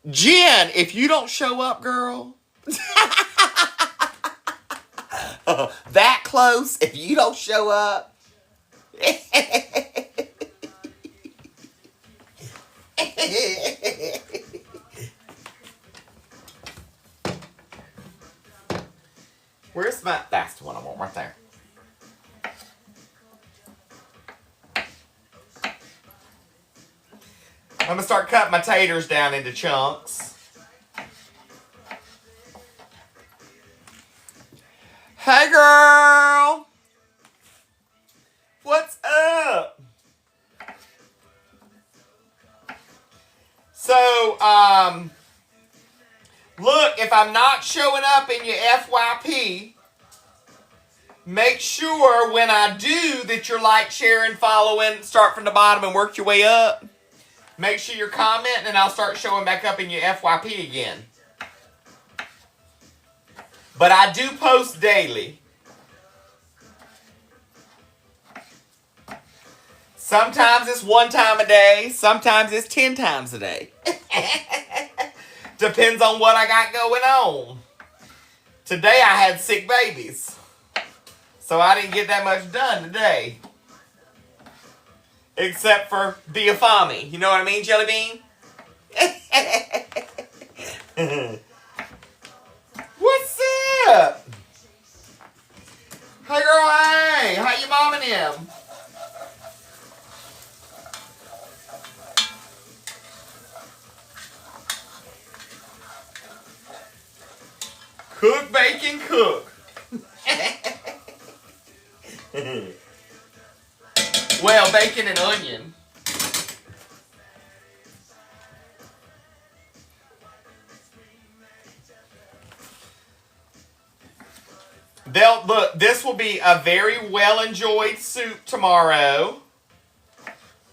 A: Jen, if you don't show up, girl, that close, if you don't show up. Where's my... That's the one I want right there. I'm going to start cutting my taters down into chunks. Hey, girl. What's up? So, look, if I'm not showing up in your FYP, make sure when I do that you're like, sharing, following, start from the bottom and work your way up. Make sure you're commenting and I'll start showing back up in your FYP again. But I do post daily. Sometimes it's 1 time a day. Sometimes it's 10 times a day. Depends on what I got going on. Today I had sick babies. So I didn't get that much done today. Except for Biafami. You know what I mean, Jelly Bean? What's up? Hey girl, hey! How you mom and him? Cook, bacon, cook. Well, bacon and onion. Look, this will be a very well-enjoyed soup tomorrow.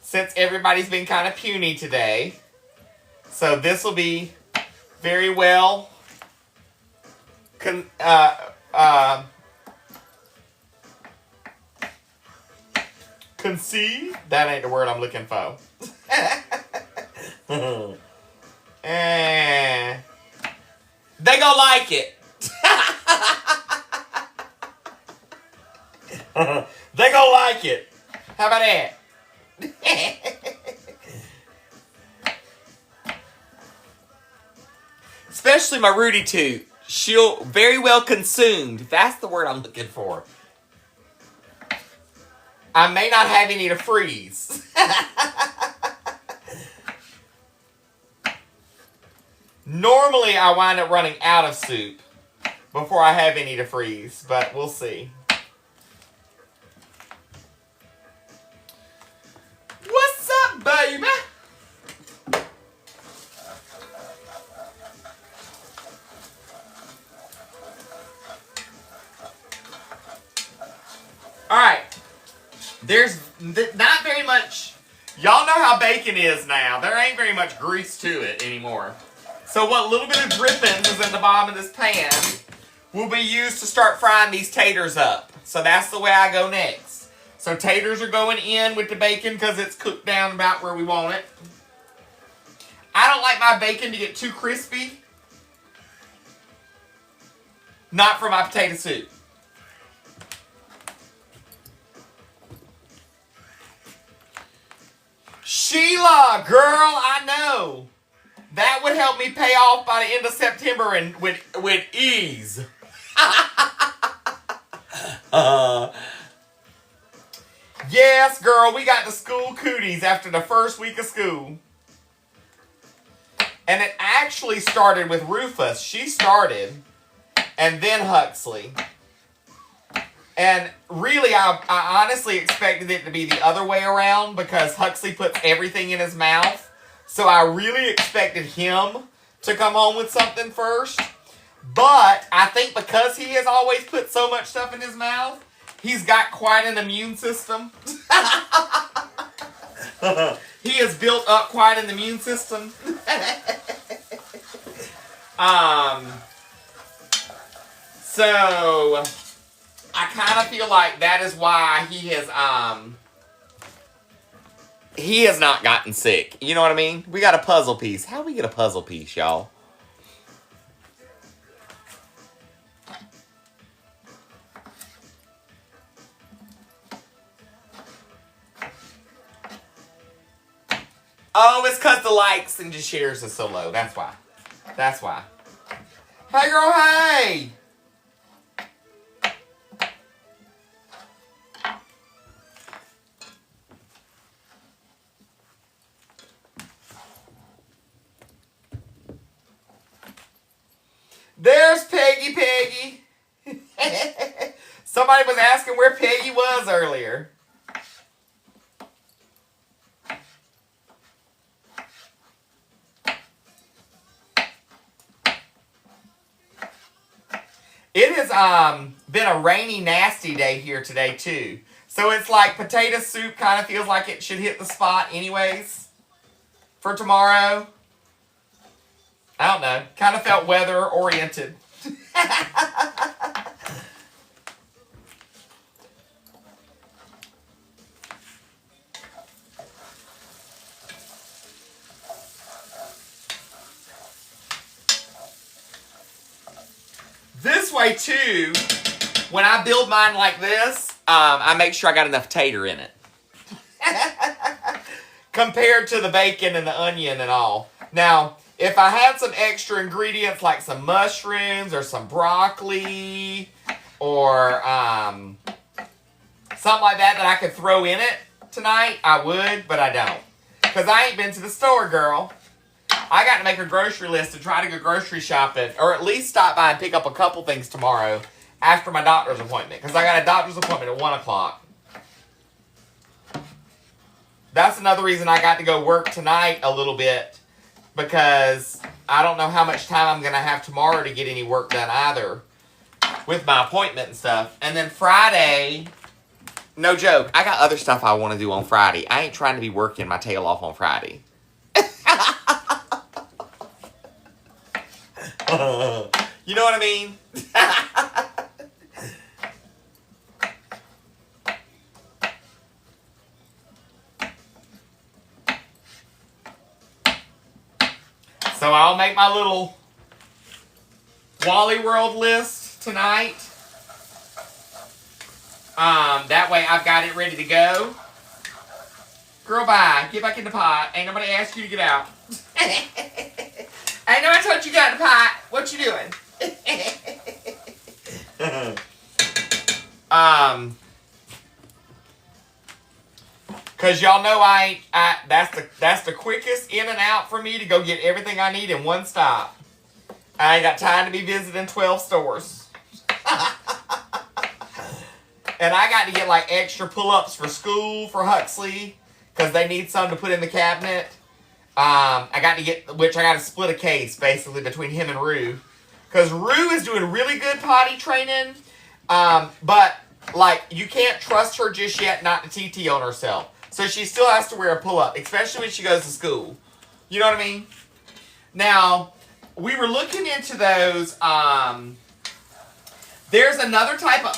A: Since everybody's been kind of puny today. So this will be very well conceived? That ain't the word I'm looking for. They gonna like it. They gonna like it. How about that? Especially my Rudy Toot. She'll very well consumed. That's the word I'm looking for. I may not have any to freeze. Normally, I wind up running out of soup before I have any to freeze, but we'll see. What's up, baby? Alright. There's not very much... Y'all know how bacon is now. There ain't very much grease to it anymore. So what little bit of drippings is in the bottom of this pan will be used to start frying these taters up. So that's the way I go next. So taters are going in with the bacon because it's cooked down about where we want it. I don't like my bacon to get too crispy. Not for my potato soup. Sheila, girl, I know. That would help me pay off by the end of September and with ease. Yes, girl, we got the school cooties after the first week of school. And it actually started with Rufus. She started. And then Huxley. And really, I honestly expected it to be the other way around because Huxley puts everything in his mouth. So I really expected him to come home with something first. But I think because he has always put so much stuff in his mouth, he's got quite an immune system. He has built up quite an immune system. So I kind of feel like that is why he has not gotten sick. You know what I mean? We got a puzzle piece. How we get a puzzle piece, y'all? Oh, it's because the likes and just shares is so low. That's why. That's why. Hey, girl, hey! There's Peggy. Somebody was asking where Peggy was earlier. It has been a rainy, nasty day here today, too. So it's like potato soup kind of feels like it should hit the spot anyways for tomorrow. I don't know. Kind of felt weather-oriented. This way, too, when I build mine like this, I make sure I got enough tater in it. Compared to the bacon and the onion and all. Now, if I had some extra ingredients like some mushrooms or some broccoli or something like that I could throw in it tonight, I would, but I don't. Because I ain't been to the store, girl. I got to make a grocery list to try to go grocery shopping, or at least stop by and pick up a couple things tomorrow after my doctor's appointment. Because I got a doctor's appointment at 1 o'clock. That's another reason I got to go work tonight a little bit. Because I don't know how much time I'm going to have tomorrow to get any work done either. With my appointment and stuff. And then Friday, no joke, I got other stuff I want to do on Friday. I ain't trying to be working my tail off on Friday. You know what I mean? So I'll make my little Wally World list tonight. That way I've got it ready to go. Girl, bye. Get back in the pot. Ain't nobody asked you to get out. Ain't nobody told you got in the pot. What you doing? Cause y'all know that's the quickest in and out for me to go get everything I need in one stop. I ain't got time to be visiting 12 stores. And I got to get like extra pull-ups for school for Huxley. Because they need some to put in the cabinet. I got to split a case basically between him and Rue. Because Rue is doing really good potty training. But like you can't trust her just yet not to TT on herself. So she still has to wear a pull-up. Especially when she goes to school. You know what I mean? Now, we were looking into those. There's another type of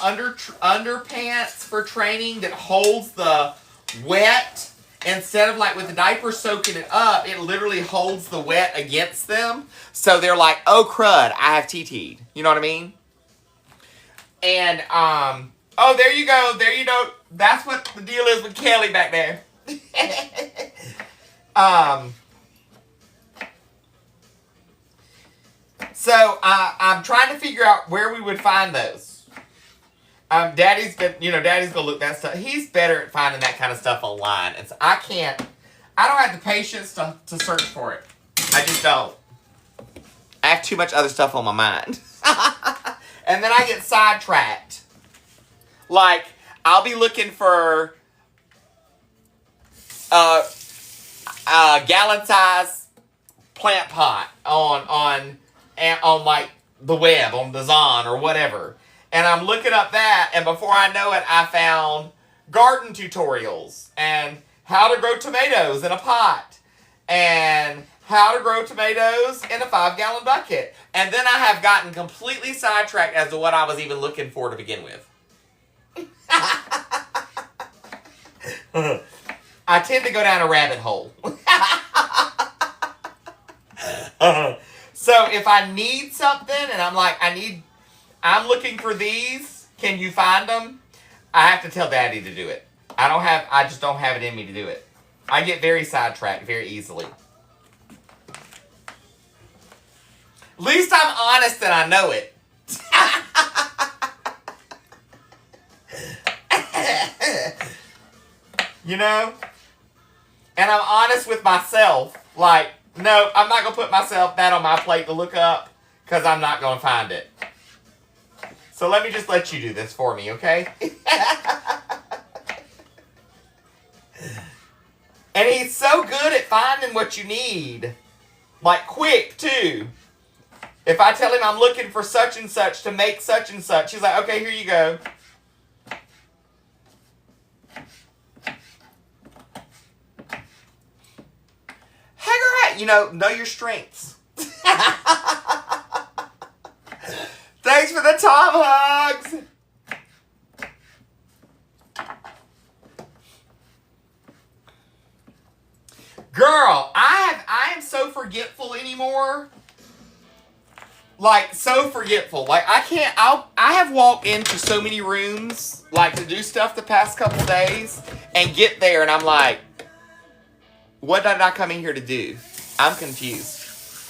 A: underpants for training that holds the wet. Instead of like with the diaper soaking it up, it literally holds the wet against them. So they're like, oh crud, I have TT'd. You know what I mean? And, oh, there you go. There you go. That's what the deal is with Kelly back there. So I'm trying to figure out where we would find those. Daddy's gonna look that stuff. He's better at finding that kind of stuff online. And so I don't have the patience to search for it. I just don't. I have too much other stuff on my mind. And then I get sidetracked. Like, I'll be looking for gallon size plant pot on like the web, on the Zon or whatever. And I'm looking up that, and before I know it, I found garden tutorials and how to grow tomatoes in a pot and How to grow tomatoes in a 5-gallon bucket. And then I have gotten completely sidetracked as to what I was even looking for to begin with. I tend to go down a rabbit hole. So if I need something and I'm like, I'm looking for these, can you find them? I have to tell Daddy to do it. I just don't have it in me to do it. I get very sidetracked very easily. At least I'm honest and I know it. You know? And I'm honest with myself. Like, no, I'm not going to put myself that on my plate to look up because I'm not going to find it. So let me just let you do this for me, okay? And he's so good at finding what you need. Like, quick, too. If I tell him I'm looking for such and such to make such and such, he's like, okay, here you go. Hey, girl, you know your strengths. Thanks for the Tom hugs. Girl, I am so forgetful anymore. Like, so forgetful. Like, I have walked into so many rooms, like, to do stuff the past couple days, and get there, and I'm like, what did I come in here to do? I'm confused.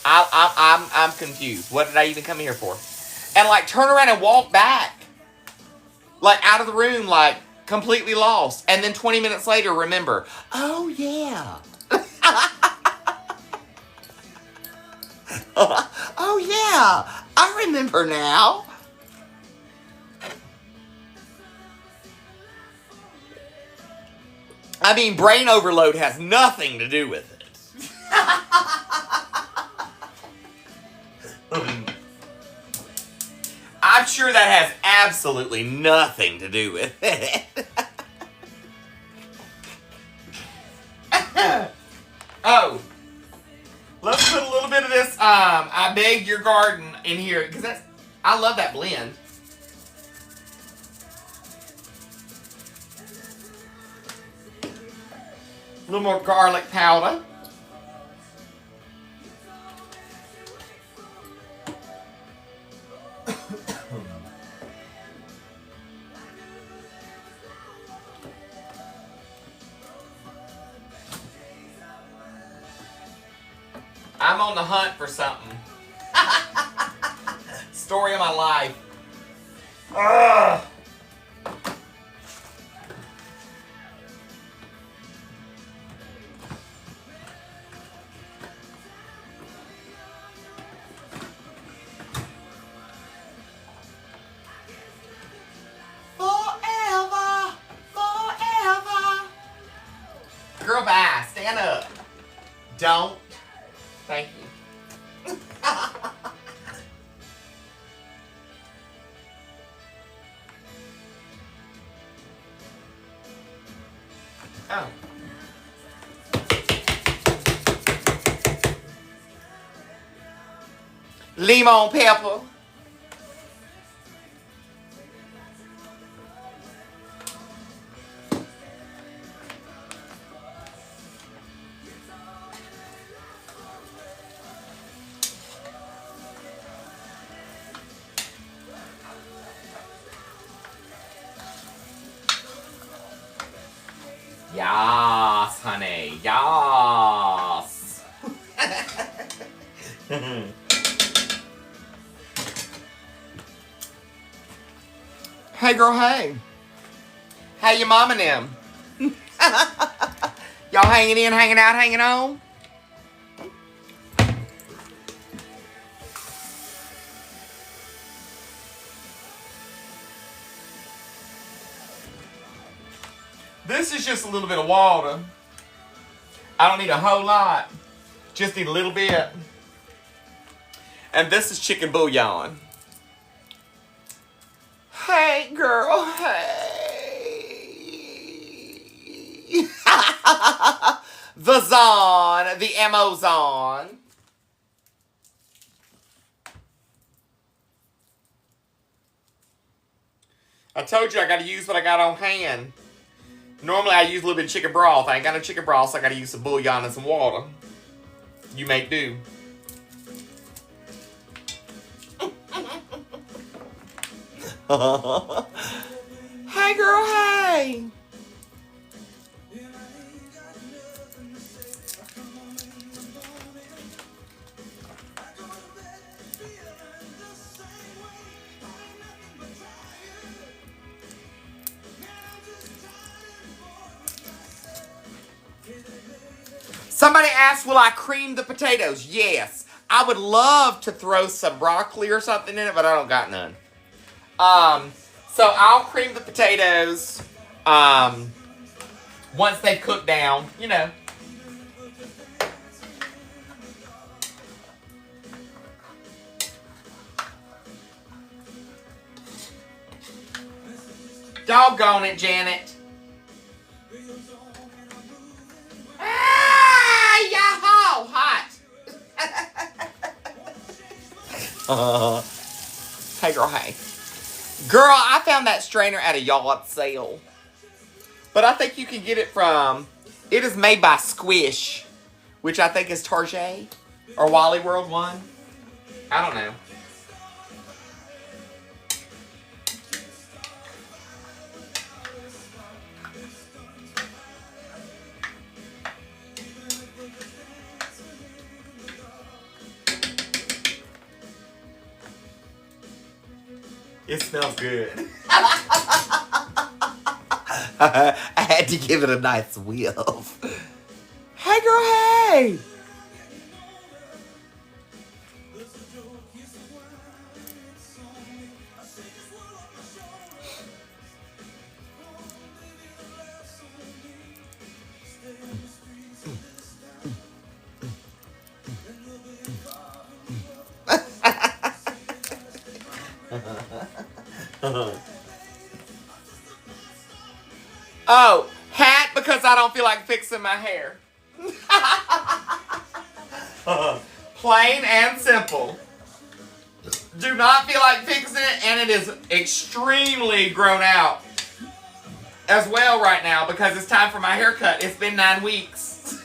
A: I'm confused. What did I even come here for? And, like, turn around and walk back. Like, out of the room, like, completely lost. And then 20 minutes later, remember, oh, yeah. Oh, yeah. I remember now. I mean, brain overload has nothing to do with it. I'm sure that has absolutely nothing to do with it. Oh. Let's put a little bit of this, I Beg Your Garden in here, because I love that blend. A little more garlic powder. I'm on the hunt for something. Story of my life. Ugh. Forever, forever. Girl, bye. Stand up. Don't. Thank you. Oh. Lemon pepper. Yas, honey. Yas. Hey, girl, hey. How your mom and them? Y'all hanging in, hanging out, hanging on? This is just a little bit of water. I don't need a whole lot. Just need a little bit. And this is chicken bouillon. Hey, girl, hey. The Zon, the Amazon. I told you I gotta use what I got on hand. Normally I use a little bit of chicken broth. I ain't got no chicken broth, so I gotta use some bouillon and some water. You make do. Hey girl, hey! Somebody asked, will I cream the potatoes? Yes. I would love to throw some broccoli or something in it, but I don't got none. So I'll cream the potatoes once they cook down, you know. Doggone it, Janet. Yahoo! Hot. Hey, girl, hey. Girl, I found that strainer at a yard sale. But I think you can get it from... It is made by Squish, which I think is Target or Wally World one. I don't know. It smells good. I had to give it a nice whiff. Hey, girl, hey! Oh, hat because I don't feel like fixing my hair. Plain and simple. Do not feel like fixing it, and it is extremely grown out as well right now because it's time for my haircut. It's been 9 weeks.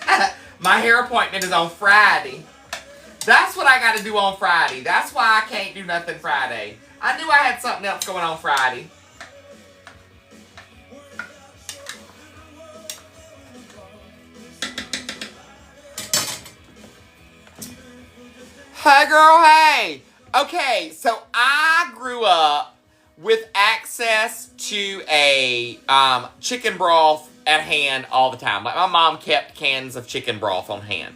A: My hair appointment is on Friday. That's what I got to do on Friday. That's why I can't do nothing Friday. I knew I had something else going on Friday. Hey, girl, hey. Okay, so I grew up with access to a chicken broth at hand all the time. Like, my mom kept cans of chicken broth on hand.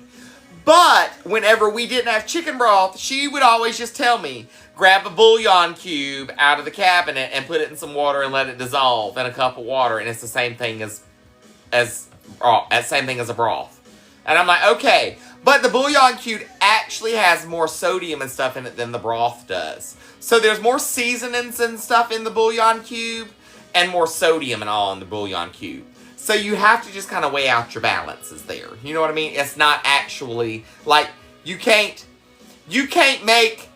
A: But whenever we didn't have chicken broth, she would always just tell me, grab a bouillon cube out of the cabinet and put it in some water and let it dissolve in a cup of water, and it's the same thing as a broth. And I'm like, okay. But the bouillon cube actually has more sodium and stuff in it than the broth does. So there's more seasonings and stuff in the bouillon cube and more sodium and all in the bouillon cube. So you have to just kind of weigh out your balances there. You know what I mean? It's not actually, like, you can't make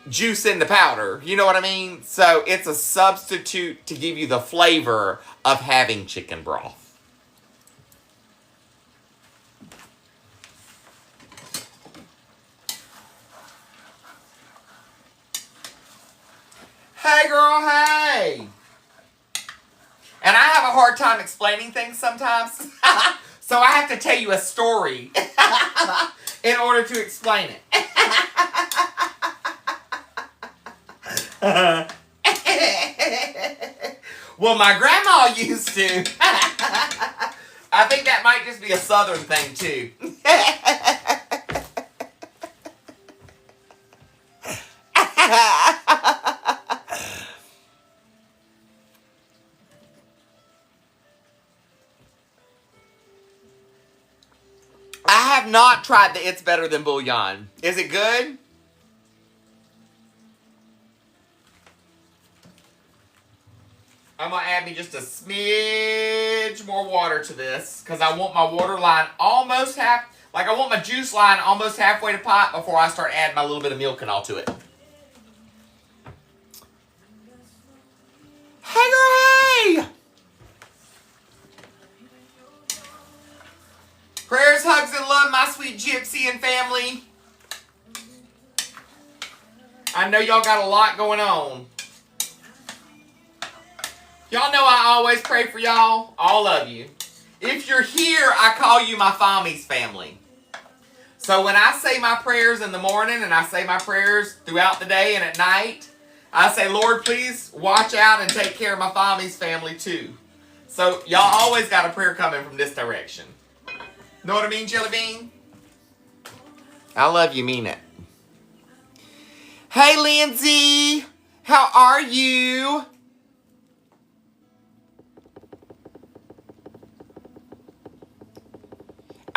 A: juice in the powder. You know what I mean? So it's a substitute to give you the flavor of having chicken broth. Hey, girl, hey! And I have a hard time explaining things sometimes. So I have to tell you a story in order to explain it. Well, my grandma used to. I think that might just be a southern thing, too. I have not tried the It's Better Than Bouillon. Is it good? I'm going to add me just a smidge more water to this because I want my water line almost half, Like, I want my juice line almost halfway to pot before I start adding my little bit of milk and all to it. Hey, girl, hey! Prayers, hugs, and love, my sweet Gypsy and family. I know y'all got a lot going on. Y'all know I always pray for y'all, all of you. If you're here, I call you my Fami's family. So when I say my prayers in the morning and I say my prayers throughout the day and at night, I say, Lord, please watch out and take care of my Fami's family too. So y'all always got a prayer coming from this direction. Know what I mean, Jelly Bean? I love you, mean it. Hey, Lindsay. How are you?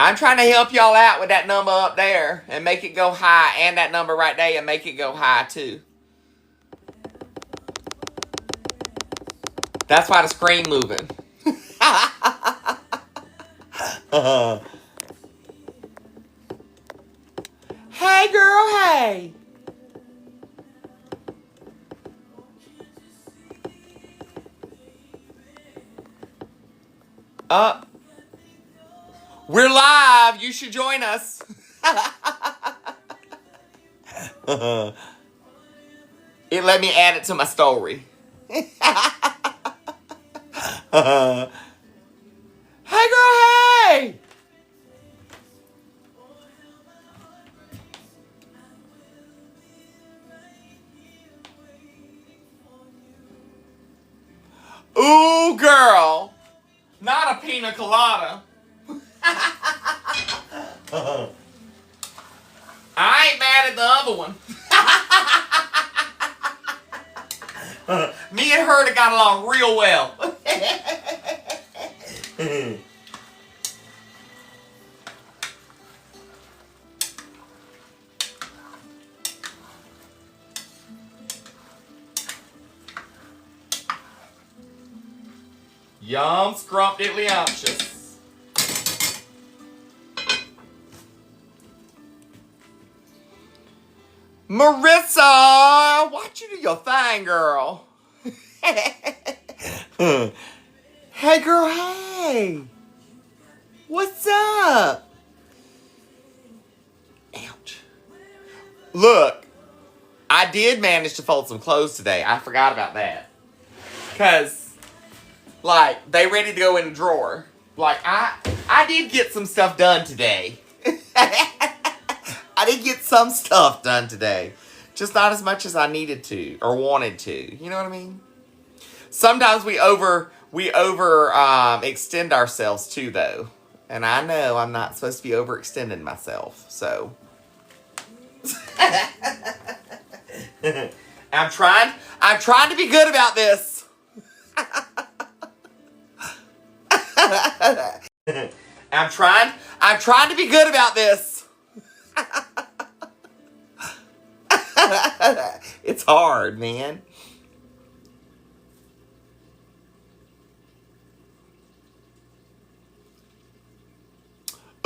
A: I'm trying to help y'all out with that number up there and make it go high, and that number right there and make it go high too. That's why the screen moving. Hey, girl, hey. We're live. You should join us. It let me add it to my story. Hey, girl, hey. Ooh, girl. Not a pina colada. I ain't mad at the other one. Me and her got along real well. Yum, scrumptious. Marissa, watch you do your thing, girl. Hey, girl, hey. What's up? Ouch. Look, I did manage to fold some clothes today. I forgot about that. Because, like, they ready to go in the drawer. Like, I did get some stuff done today. I did get some stuff done today. Just not as much as I needed to or wanted to. You know what I mean? Sometimes we extend ourselves too, though. And I know I'm not supposed to be overextending myself. So I'm trying to be good about this. I'm trying to be good about this. It's hard, man.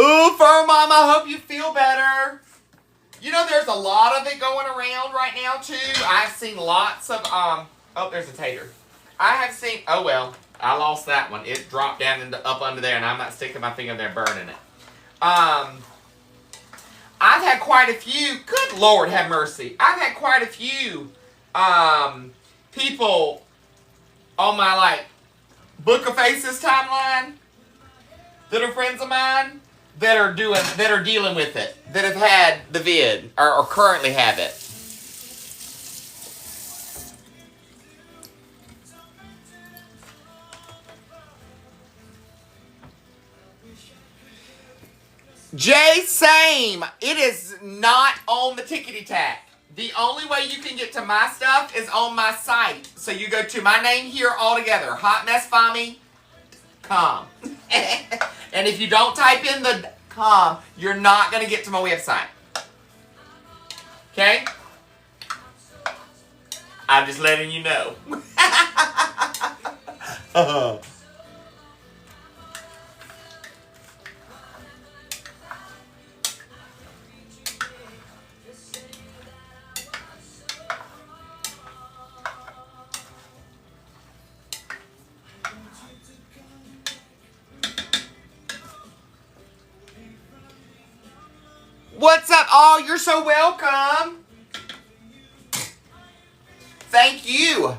A: Ooh, Fur Mama, I hope you feel better. You know, there's a lot of it going around right now, too. I've seen lots of, oh, there's a tater. I have seen, oh, well, I lost that one. It dropped down up under there, and I'm not sticking my finger there burning it. I've had quite a few, good Lord have mercy. I've had quite a few people on my, like, Book of Faces timeline that are friends of mine that are dealing with it, that have had the vid, or currently have it. Jay, same. It is not on the tickety tack. The only way you can get to my stuff is on my site. So you go to my name here altogether, hotmessfami.com. And if you don't type in the .com, you're not going to get to my website. Okay? I'm just letting you know. What's up? Oh, you're so welcome. Thank you.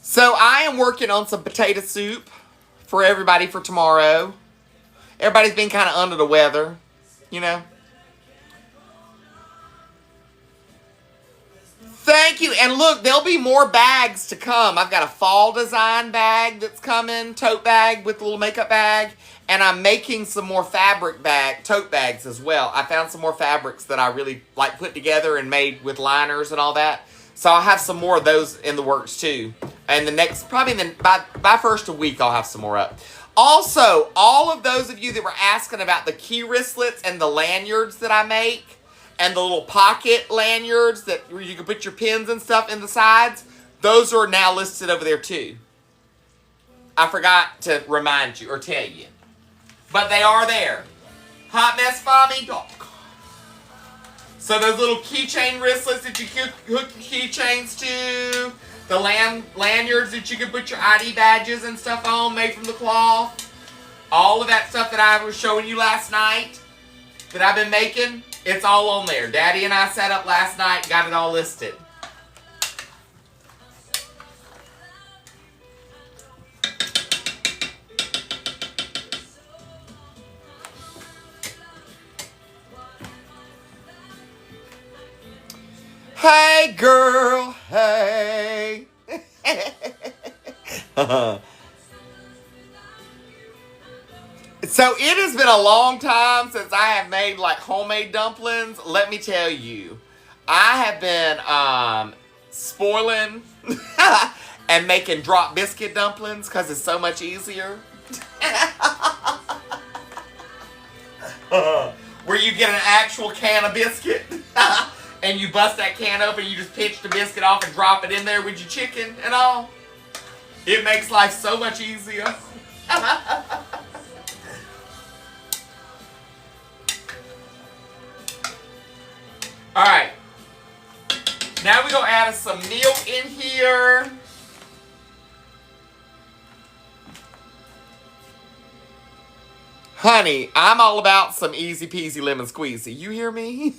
A: So I am working on some potato soup for everybody for tomorrow. Everybody's been kind of under the weather, you know. Thank you. And look, there'll be more bags to come. I've got a fall design bag that's coming, tote bag with a little makeup bag. And I'm making some more fabric tote bags as well. I found some more fabrics that I really like put together and made with liners and all that. So I'll have some more of those in the works too. And the next, probably by first of week, I'll have some more up. Also, all of those of you that were asking about the key wristlets and the lanyards that I make, and the little pocket lanyards that where you can put your pins and stuff in the sides, those are now listed over there too. I forgot to remind you or tell you. But they are there. HotMessFommy.com. So those little keychain wristlets that you hook your keychains to, the lanyards that you can put your ID badges and stuff on, made from the cloth, all of that stuff that I was showing you last night that I've been making, it's all on there. Daddy and I sat up last night, got it all listed. Hey girl, hey. So it has been a long time since I have made like homemade dumplings. Let me tell you, I have been spoiling and making drop biscuit dumplings because it's so much easier. Where you get an actual can of biscuit and you bust that can open, you just pinch the biscuit off and drop it in there with your chicken and all. It makes life so much easier. Alright, now we're going to add some milk in here. Honey, I'm all about some easy peasy lemon squeezy. You hear me?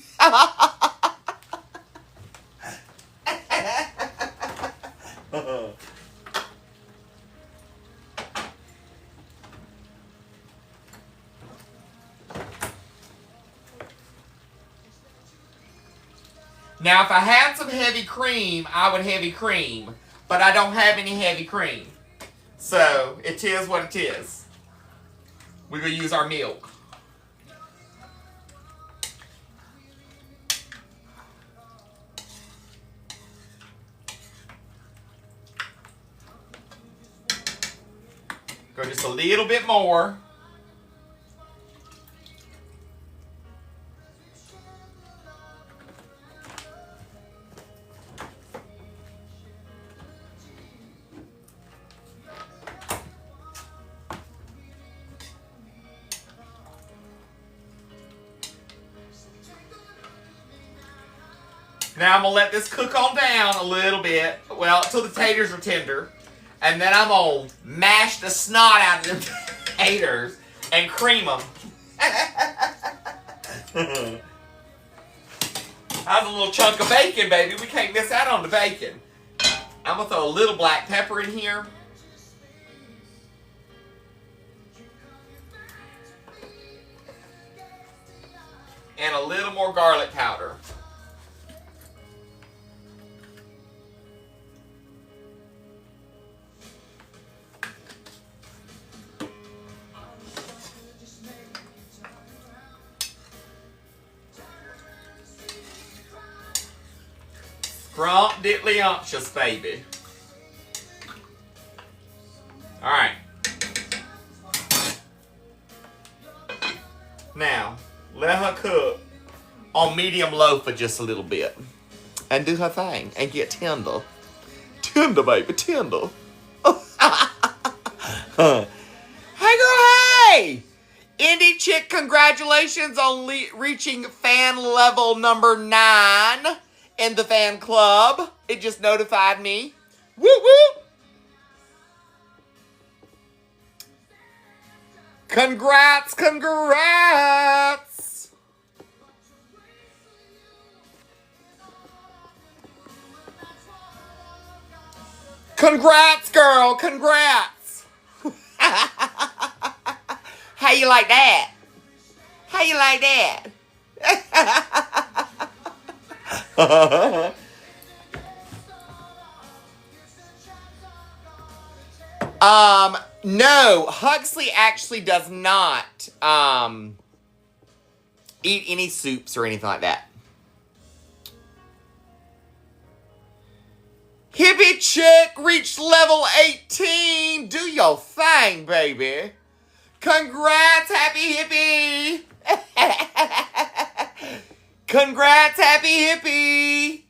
A: Now, if I had some heavy cream, I would heavy cream. But I don't have any heavy cream. So, it is what it is. We're going to use our milk. Go just a little bit more. Now I'm going to let this cook on down a little bit. Well, until the taters are tender. And then I'm going to mash the snot out of the taters and cream them. That's a little chunk of bacon, baby. We can't miss out on the bacon. I'm going to throw a little black pepper in here. And a little more garlic powder. Scrumptious, baby. Alright. Now, let her cook on medium low for just a little bit. And do her thing. And get tender. Tender, baby, tender. Hey, girl, hey! Indie Chick, congratulations on reaching fan level number 9 in the fan club. It just notified me. Woo woo! Congrats, congrats! Congrats, girl. Congrats. How you like that? How you like that? No, Huxley actually does not eat any soups or anything like that. Hippie chick reached level 18. Do your thing, baby. Congrats, happy hippie. Congrats, happy hippie.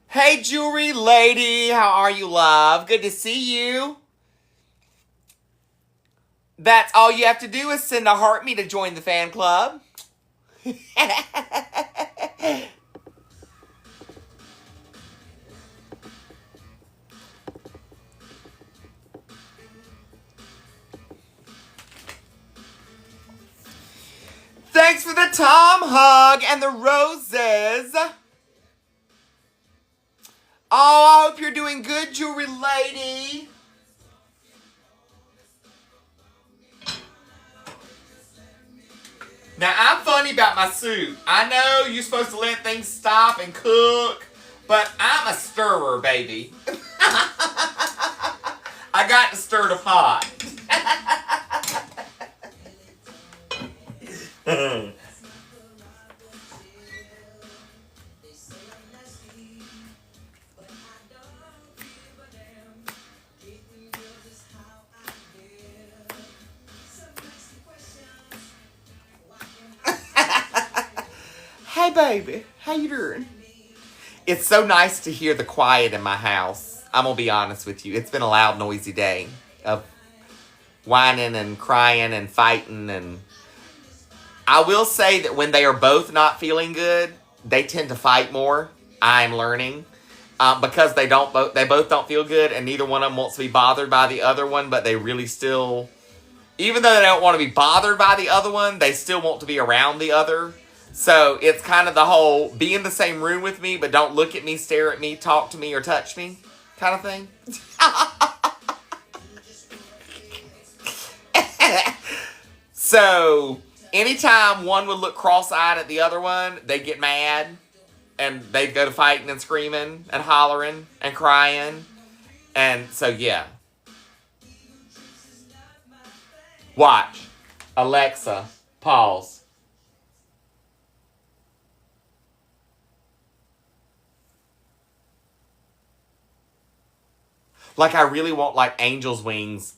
A: Hey, jewelry lady. How are you, love? Good to see you. That's all you have to do is send a heart me to join the fan club. Thanks for the Tom hug and the roses. Oh, I hope you're doing good, jewelry lady. Now, I'm funny about my soup. I know you're supposed to let things stop and cook, but I'm a stirrer, baby. I got to stir the pot. Hey, baby. How you doing? It's so nice to hear the quiet in my house. I'm going to be honest with you. It's been a loud, noisy day of whining and crying and fighting. And I will say that when they are both not feeling good, they tend to fight more. I'm learning. Because they both don't feel good, and neither one of them wants to be bothered by the other one, but they really still, even though they don't want to be bothered by the other one, they still want to be around the other. So it's kind of the whole be in the same room with me, but don't look at me, stare at me, talk to me, or touch me kind of thing. So anytime one would look cross-eyed at the other one, they'd get mad. And they'd go to fighting and screaming and hollering and crying. And so, yeah. Watch. Alexa, pause. Like, I really want, like, angel's wings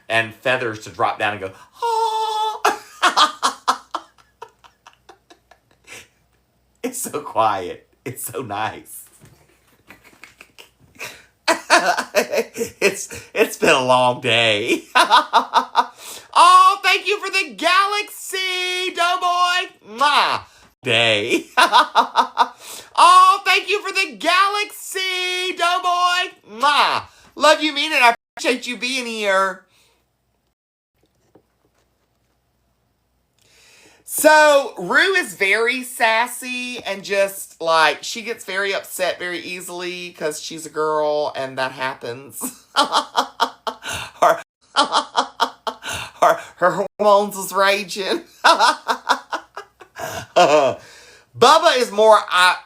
A: and feathers to drop down and go, oh. It's so quiet. It's so nice. It's been a long day. Oh, thank you for the galaxy, Doughboy. Mwah. Day. Oh, thank you for the galaxy, Doughboy. Mwah. Love you, mean it. I appreciate you being here. So, Rue is very sassy and just, like, she gets very upset very easily because she's a girl and that happens. her hormones is raging. Bubba is more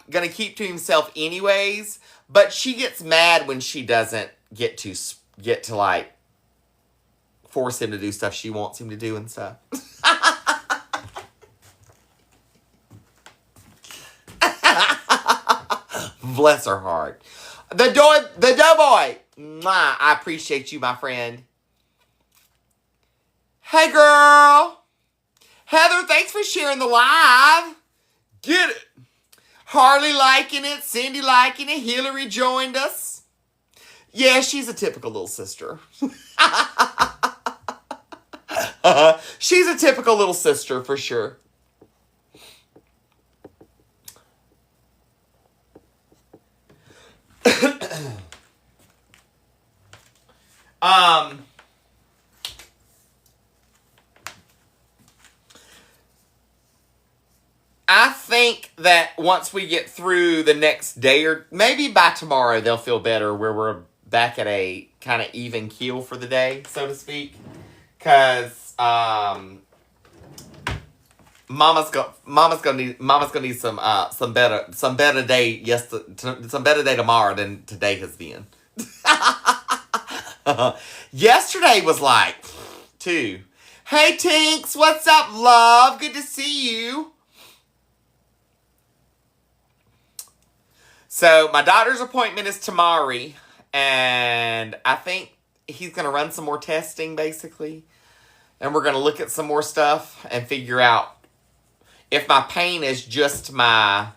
A: going to keep to himself anyways, but she gets mad when she doesn't get to like, force him to do stuff she wants him to do and stuff. Bless her heart. The doughboy. Mwah, I appreciate you, my friend. Hey, girl. Heather, thanks for sharing the live. Get it. Harley liking it. Cindy liking it. Hillary joined us. Yeah, she's a typical little sister. She's a typical little sister for sure. I think that once we get through the next day or maybe by tomorrow they'll feel better where we're back at a kind of even keel for the day, so to speak. Cause Mama's gonna need some better day some better day tomorrow than today has been. Yesterday was like, too. Hey Tinks, what's up, love? Good to see you. So my daughter's appointment is tomorrow, and I think he's gonna run some more testing, basically, and we're gonna look at some more stuff and figure out if my pain is just my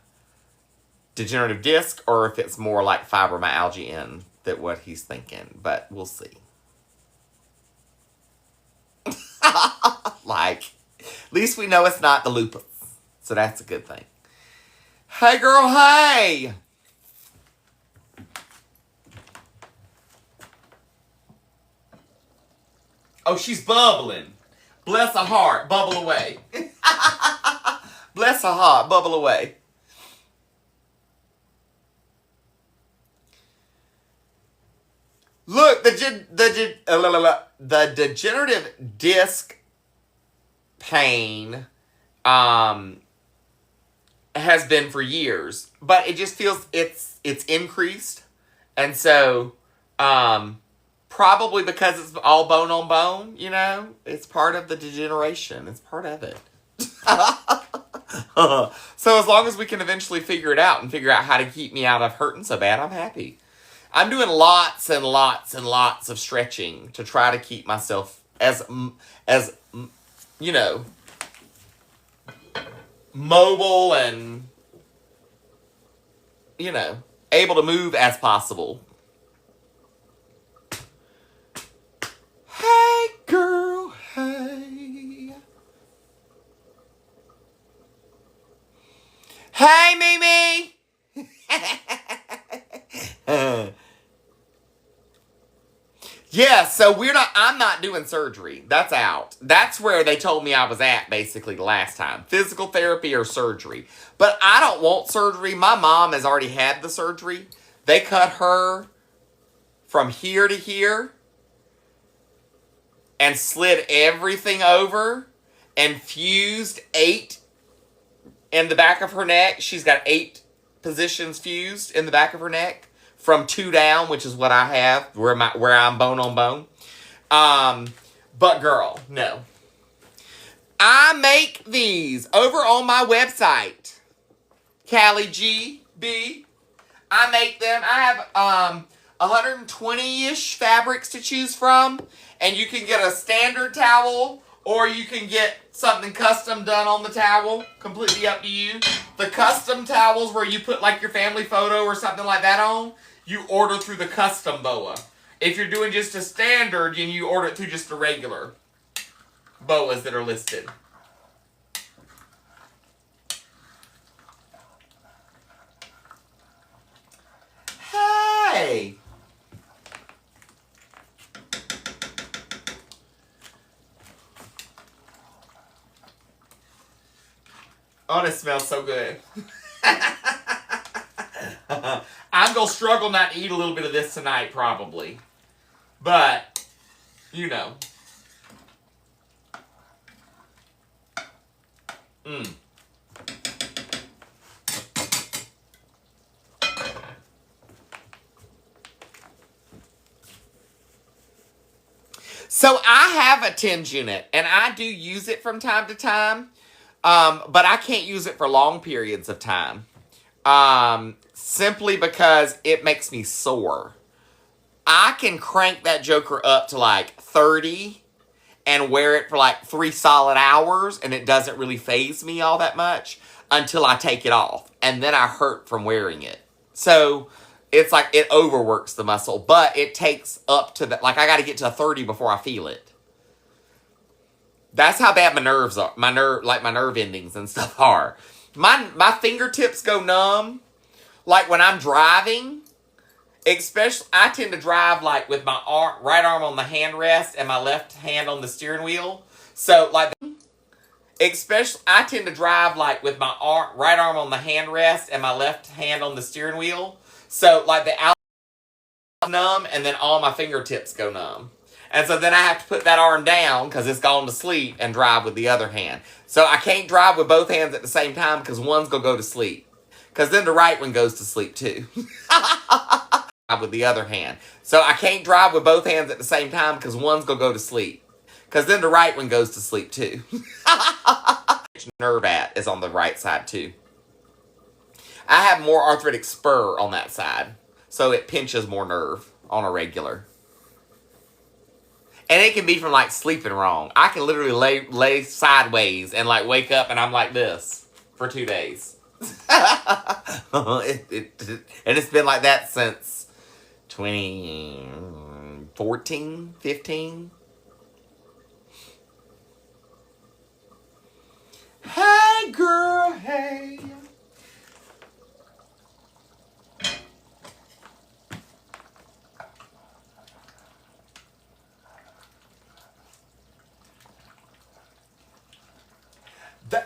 A: degenerative disc or if it's more like fibromyalgia in that what he's thinking, but we'll see. Like, at least we know it's not the lupus, so that's a good thing. Hey girl, hey! Oh, she's bubbling. Bless her heart, bubble away. Bless her heart, bubble away. Look, the degenerative disc pain has been for years, but it just feels it's increased, and so probably because it's all bone on bone, you know, it's part of the degeneration. It's part of it. So as long as we can eventually figure it out and figure out how to keep me out of hurting so bad, I'm happy. I'm doing lots and lots and lots of stretching to try to keep myself as you know, mobile and, you know, able to move as possible. Hey, girl, hey. Hey, Mimi. Yeah, so I'm not doing surgery. That's out. That's where they told me I was at basically the last time. Physical therapy or surgery. But I don't want surgery. My mom has already had the surgery. They cut her from here to here and slid everything over and fused 8 in the back of her neck. She's got 8 positions fused in the back of her neck. From 2 down, which is what I have, where I'm bone on bone. But girl, no. I make these over on my website, Callie GB. I make them. I have 120-ish fabrics to choose from, and you can get a standard towel, or you can get something custom done on the towel. Completely up to you. The custom towels where you put like your family photo or something like that on, you order through the custom BOA. If you're doing just a standard, then you order it through just the regular BOAs that are listed. Hey! Oh, this smells so good. I'm going to struggle not to eat a little bit of this tonight, probably. But, you know. So I have a TENS unit, and I do use it from time to time. But I can't use it for long periods of time. Simply because it makes me sore. I can crank that joker up to like 30 and wear it for like 3 solid hours, and it doesn't really faze me all that much until I take it off. And then I hurt from wearing it. So it's like it overworks the muscle, but it takes up to the, like I got to get to 30 before I feel it. That's how bad my nerves are. My nerve endings and stuff are. My fingertips go numb. Like when I'm driving, especially, I tend to drive like with my right arm on the handrest and my left hand on the steering wheel. So like, especially, I tend to drive like with my right arm on the handrest and my left hand on the steering wheel. So like the numb, and then all my fingertips go numb. And so then I have to put that arm down because it's gone to sleep and drive with the other hand. So I can't drive with both hands at the same time because one's going to go to sleep. Because then the right one goes to sleep too. With the other hand. So I can't drive with both hands at the same time because one's going to go to sleep. Because then the right one goes to sleep too. Nerve at is on the right side too. I have more arthritic spur on that side. So it pinches more nerve on a regular. And it can be from like sleeping wrong. I can literally lay sideways and like wake up and I'm like this for 2 days. And it's been like that since 2014, 15. Hey girl, hey.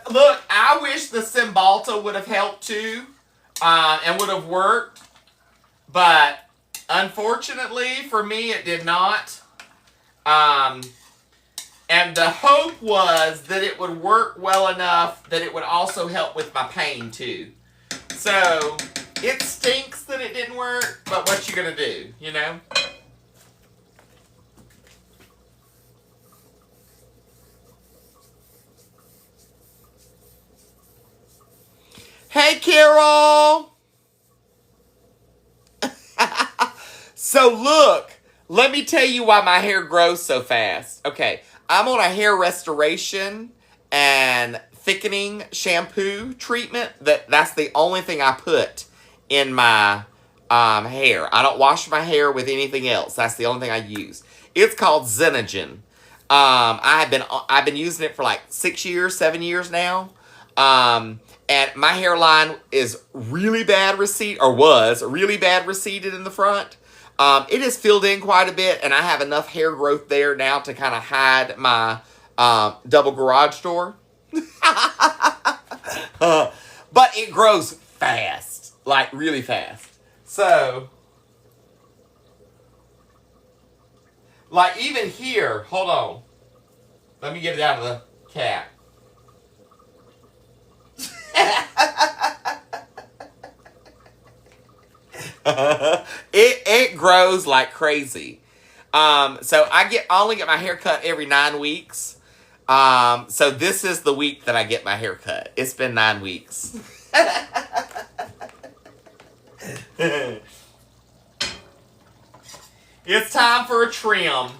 A: Look, I wish the Cymbalta would have helped too, and would have worked, but unfortunately for me it did not. And the hope was that it would work well enough that it would also help with my pain too. So, it stinks that it didn't work, but what you gonna do, you know? Hey, Carol! So look, let me tell you why my hair grows so fast. Okay, I'm on a hair restoration and thickening shampoo treatment. That's the only thing I put in my hair. I don't wash my hair with anything else. That's the only thing I use. It's called Xenogen. I've been using it for like 6 years, 7 years now. And my hairline is really bad was really bad receded in the front. It has filled in quite a bit, and I have enough hair growth there now to kind of hide my double garage door. But it grows fast, like really fast. So, like even here, hold on. Let me get it out of the cat. It grows like crazy. So I only get my hair cut every 9 weeks. So this is the week that I get my hair cut. It's been 9 weeks. It's time for a trim.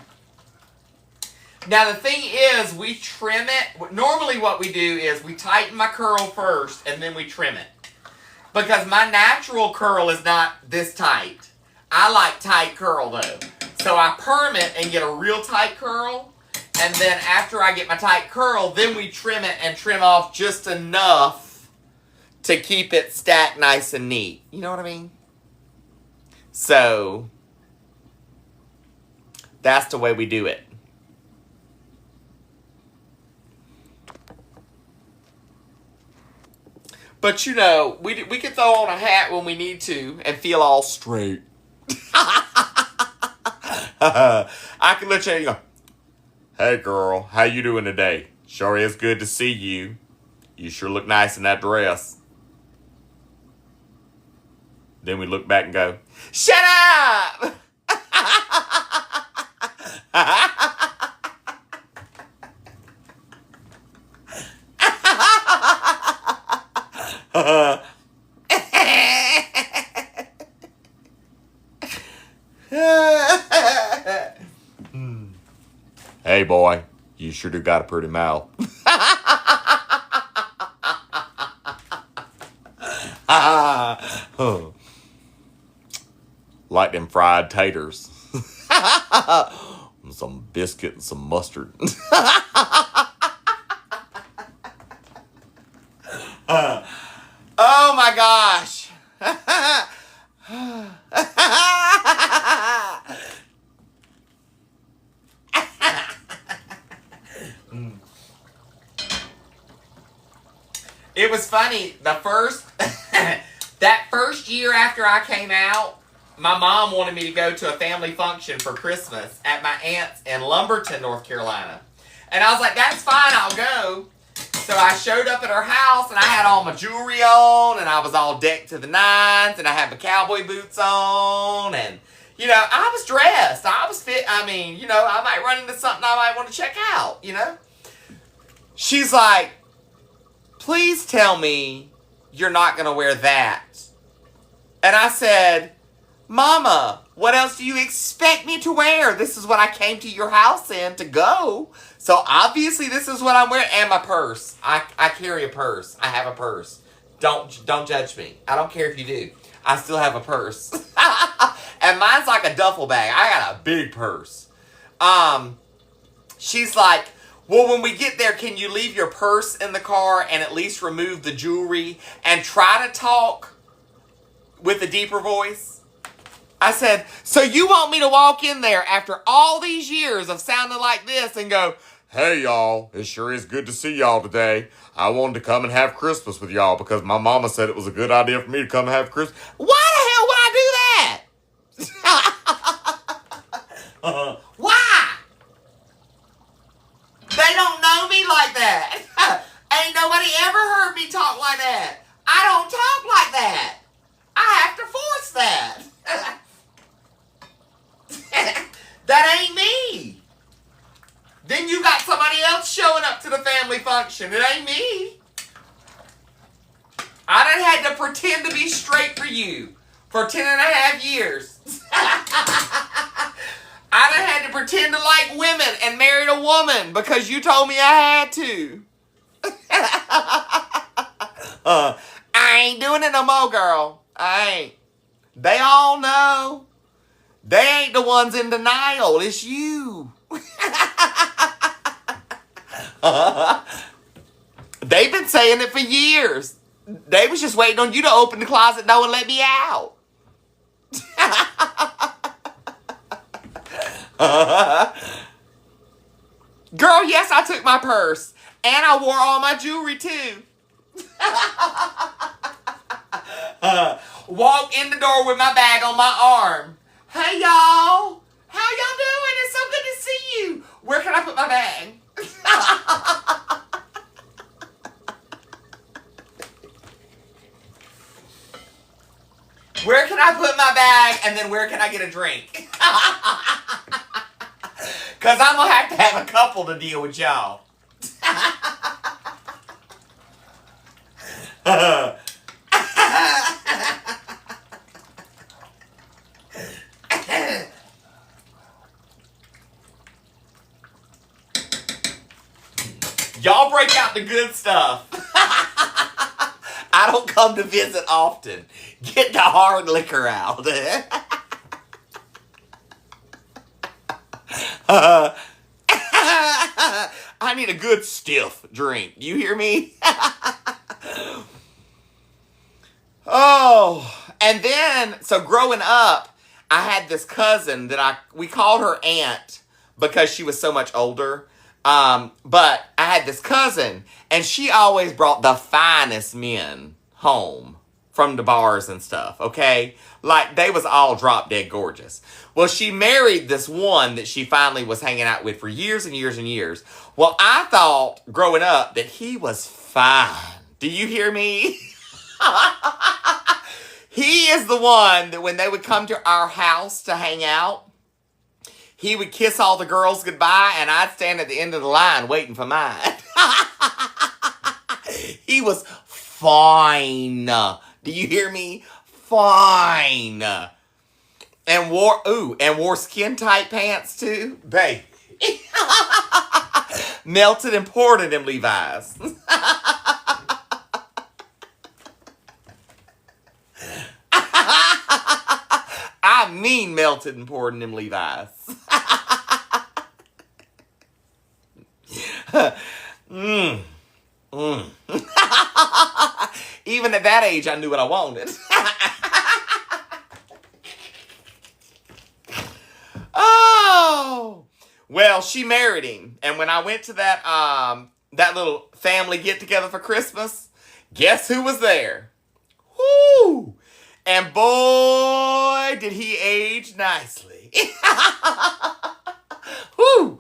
A: Now the thing is, we trim it. Normally what we do is we tighten my curl first and then we trim it. Because my natural curl is not this tight. I like tight curl though. So I perm it and get a real tight curl. And then after I get my tight curl, then we trim it and trim off just enough to keep it stacked nice and neat. You know what I mean? So, that's the way we do it. But you know, we can throw on a hat when we need to and feel all straight. I can look at you and go, "Hey girl, how you doing today? Sure is good to see you. You sure look nice in that dress." Then we look back and go, "Shut up!" Hey boy, you sure do got a pretty mouth. Like them fried taters. Some biscuit and some mustard. Oh my gosh. It was funny, that first year after I came out, my mom wanted me to go to a family function for Christmas at my aunt's in Lumberton, North Carolina. And I was like, that's fine, I'll go. So I showed up at her house, and I had all my jewelry on, and I was all decked to the nines, and I had my cowboy boots on, and, you know, I was dressed. I was fit. I mean, you know, I might run into something I might want to check out, you know. She's like, please tell me you're not going to wear that. And I said, Mama, what else do you expect me to wear? This is what I came to your house in to go. So obviously this is what I'm wearing. And my purse. I carry a purse. I have a purse. Don't judge me. I don't care if you do. I still have a purse. And mine's like a duffel bag. I got a big purse. She's like, well, when we get there, can you leave your purse in the car and at least remove the jewelry and try to talk with a deeper voice? I said, so you want me to walk in there after all these years of sounding like this and go, hey, y'all, it sure is good to see y'all today. I wanted to come and have Christmas with y'all because my mama said it was a good idea for me to come and have Christmas. Why the hell would I do that? Why? They don't know me like that. Ain't nobody ever heard me talk like that. I don't talk like that. I have to force that. That ain't me. Then you got somebody else showing up to the family function. It ain't me. I done had to pretend to be straight for you for 10 and a half years. I done had to pretend to like women and married a woman because you told me I had to. I ain't doing it no more, girl. I ain't. They all know. They ain't the ones in denial. It's you. They've been saying it for years. They was just waiting on you to open the closet door and let me out. Girl, yes, I took my purse. And I wore all my jewelry, too. Walk in the door with my bag on my arm. Hey, y'all. How y'all doing? It's so good to see you. Where can I put my bag? Where can I put my bag? And then where can I get a drink? Because I'm going to have a couple to deal with y'all. Y'all break out the good stuff. I don't come to visit often. Get the hard liquor out. I need a good stiff drink. Do you hear me? Oh, and then, so growing up, I had this cousin that we called her aunt because she was so much older. But I had this cousin, and she always brought the finest men home from the bars and stuff, okay? Like, they was all drop dead gorgeous. Well, she married this one that she finally was hanging out with for years and years and years. Well, I thought, growing up, that he was fine. Do you hear me? He is the one that when they would come to our house to hang out, he would kiss all the girls goodbye, and I'd stand at the end of the line waiting for mine. He was fine. Do you hear me? Fine. And wore skin-tight pants, too. Babe. Melted and poured in them Levi's. I mean melted and poured in them Levi's. Even at that age, I knew what I wanted. Oh! Well, she married him. And when I went to that little family get-together for Christmas, guess who was there? Whoo! And boy, did he age nicely. Whew.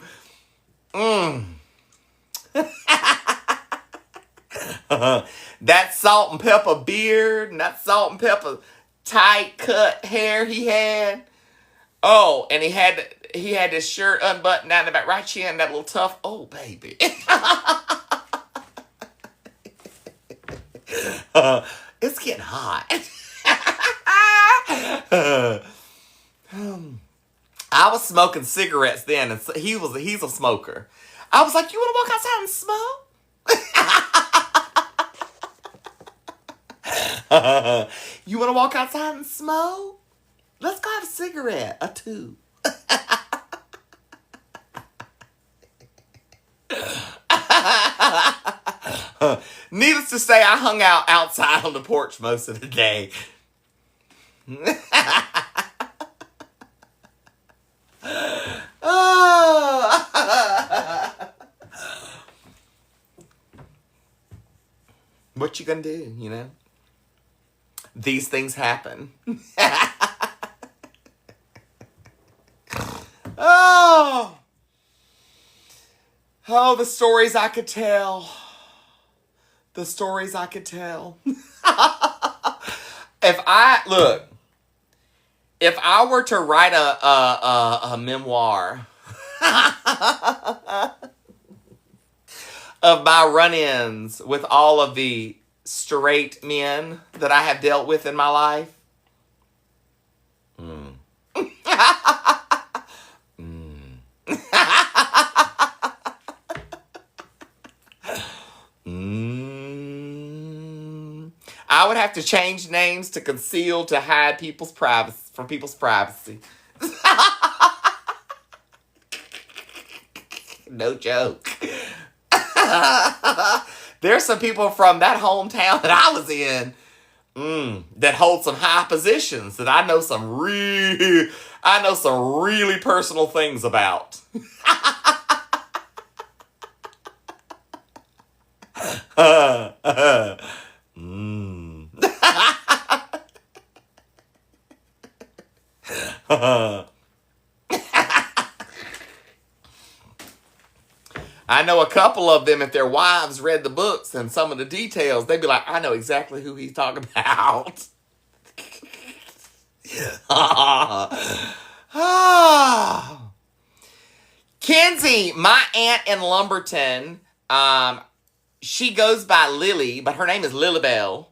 A: That salt and pepper beard and that salt and pepper tight cut hair he had. Oh, and he had his shirt unbuttoned down the back, right chin, that little tough. Oh, baby. It's getting hot. I was smoking cigarettes then, and he's a smoker. I was like, "You want to walk outside and smoke?" You want to walk outside and smoke? Let's go have a cigarette, a two. Needless to say, I hung out outside on the porch most of the day. What you gonna do, you know? These things happen. Oh, the stories I could tell. The stories I could tell. If I were to write a memoir of my run-ins with all of the straight men that I have dealt with in my life. I would have to change names to conceal, to hide people's privacy, from people's privacy. No joke. There's some people from that hometown that I was in that hold some high positions that I know some really personal things about. I know a couple of them, if their wives read the books and some of the details, they'd be like, I know exactly who he's talking about. Kenzie, my aunt in Lumberton, she goes by Lily, but her name is Lilybell.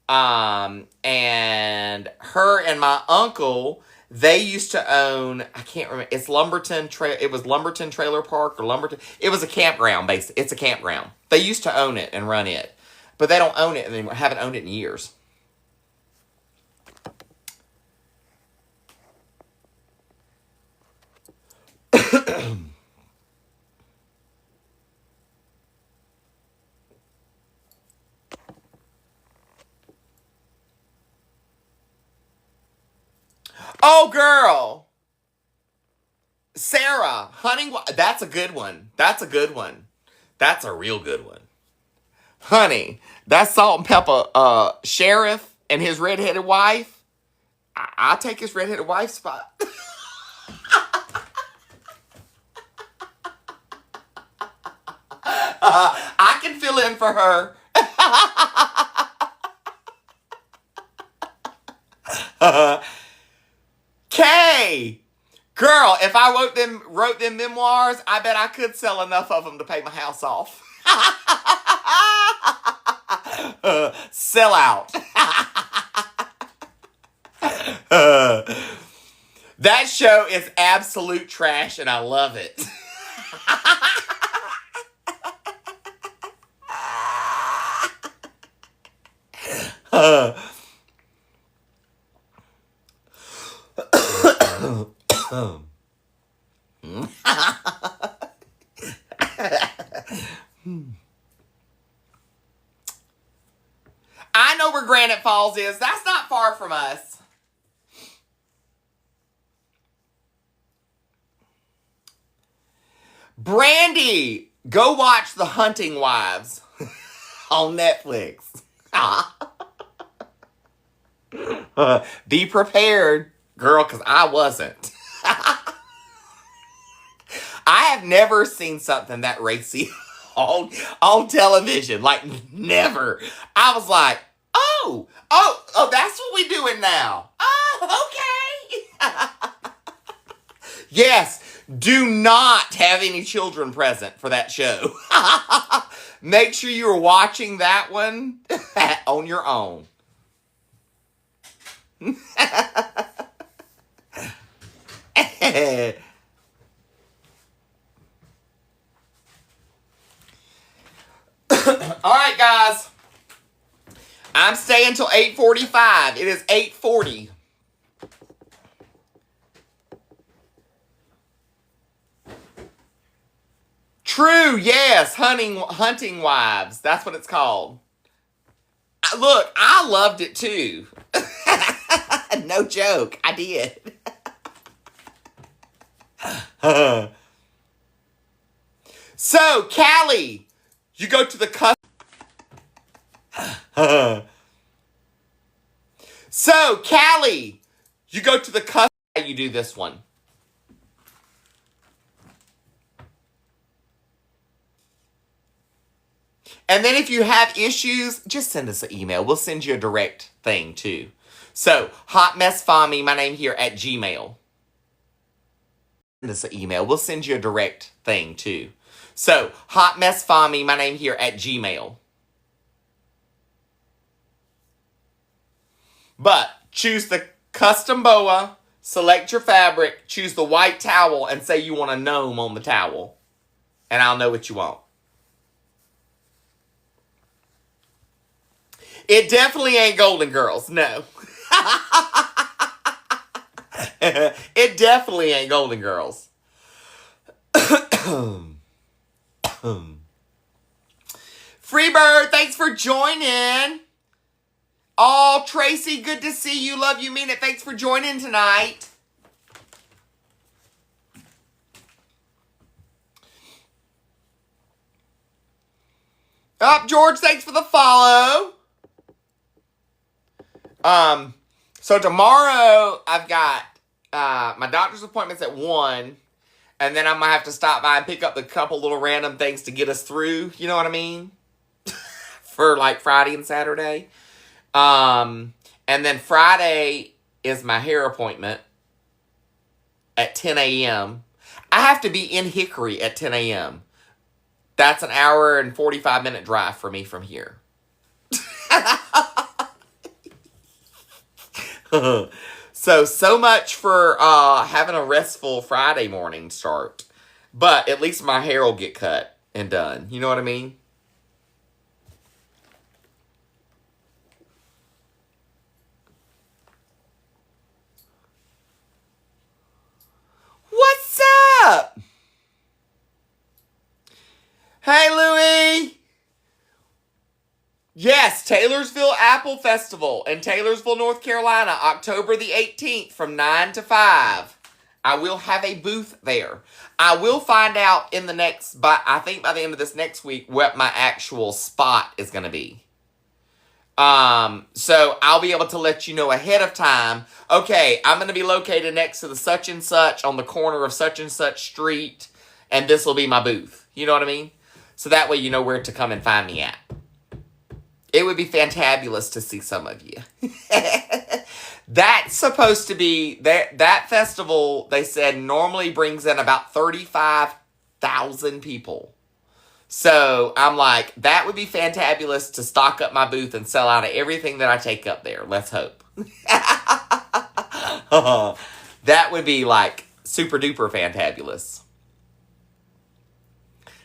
A: And her and my uncle, they used to own, I can't remember, it was Lumberton Trailer Park or Lumberton. It was a campground, basically. It's a campground. They used to own it and run it, but they don't own it anymore. Haven't owned it in years. Oh, girl. Sarah, Hunting. That's a good one. That's a good one. That's a real good one. Honey, that salt and pepper sheriff and his redheaded wife. I'll take his redheaded wife's spot. I can fill in for her. Kay, girl, if I wrote them memoirs, I bet I could sell enough of them to pay my house off. Sell out. That show is absolute trash, and I love it. I know where Granite Falls is. That's not far from us. Brandy, go watch The Hunting Wives on Netflix. Be prepared, girl, because I wasn't. I have never seen something that racy on television. Like, never. I was like, oh, that's what we doing now. Oh, okay. Yes, do not have any children present for that show. Make sure you are watching that one on your own. All right, guys. I'm staying till 8:45. It is 8:40. True, yes. Hunting Wives. That's what it's called. Look, I loved it too. No joke. I did. So, Callie, you go to the So, Callie, you go to the you do this one. And then if you have issues, just send us an email. We'll send you a direct thing too. So, hotmessfami, my name here at Gmail. Send us an email. We'll send you a direct thing too. So, hotmessfami, my name here at Gmail. But choose the custom boa, select your fabric, choose the white towel, and say you want a gnome on the towel. And I'll know what you want. It definitely ain't Golden Girls, no. It definitely ain't Golden Girls. Freebird, thanks for joining. Oh, Tracy, good to see you. Love you, mean it. Thanks for joining tonight. George, thanks for the follow. So tomorrow I've got my doctor's appointment's at 1, and then I'm gonna have to stop by and pick up a couple little random things to get us through, you know what I mean? For like Friday and Saturday. And then Friday is my hair appointment at 10 a.m. I have to be in Hickory at 10 a.m. That's an hour and 45-minute drive for me from here. So much for having a restful Friday morning start. But at least my hair will get cut and done. You know what I mean? What's up? Hey, Louie. Yes, Taylorsville Apple Festival in Taylorsville, North Carolina, October the 18th from 9 to 5. I will have a booth there. I will find out I think by the end of this next week, what my actual spot is going to be. So I'll be able to let you know ahead of time. Okay, I'm going to be located next to the such and such on the corner of such and such street, and this will be my booth. You know what I mean? So that way you know where to come and find me at. It would be fantabulous to see some of you. That's supposed to be, that festival, they said, normally brings in about 35,000 people. So I'm like, that would be fantabulous to stock up my booth and sell out of everything that I take up there. Let's hope. That would be like super duper fantabulous.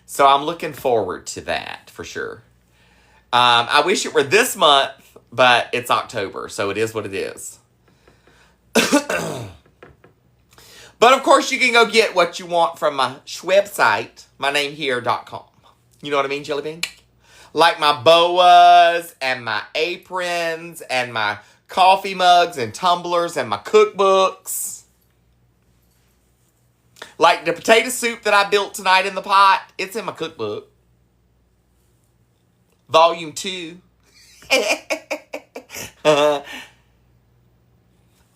A: So I'm looking forward to that for sure. I wish it were this month, but it's October, so it is what it is. But of course, you can go get what you want from my website, mynamehere.com. You know what I mean, Jelly Bean? Like my boas and my aprons and my coffee mugs and tumblers and my cookbooks. Like the potato soup that I built tonight in the pot, it's in my cookbook. Volume 2.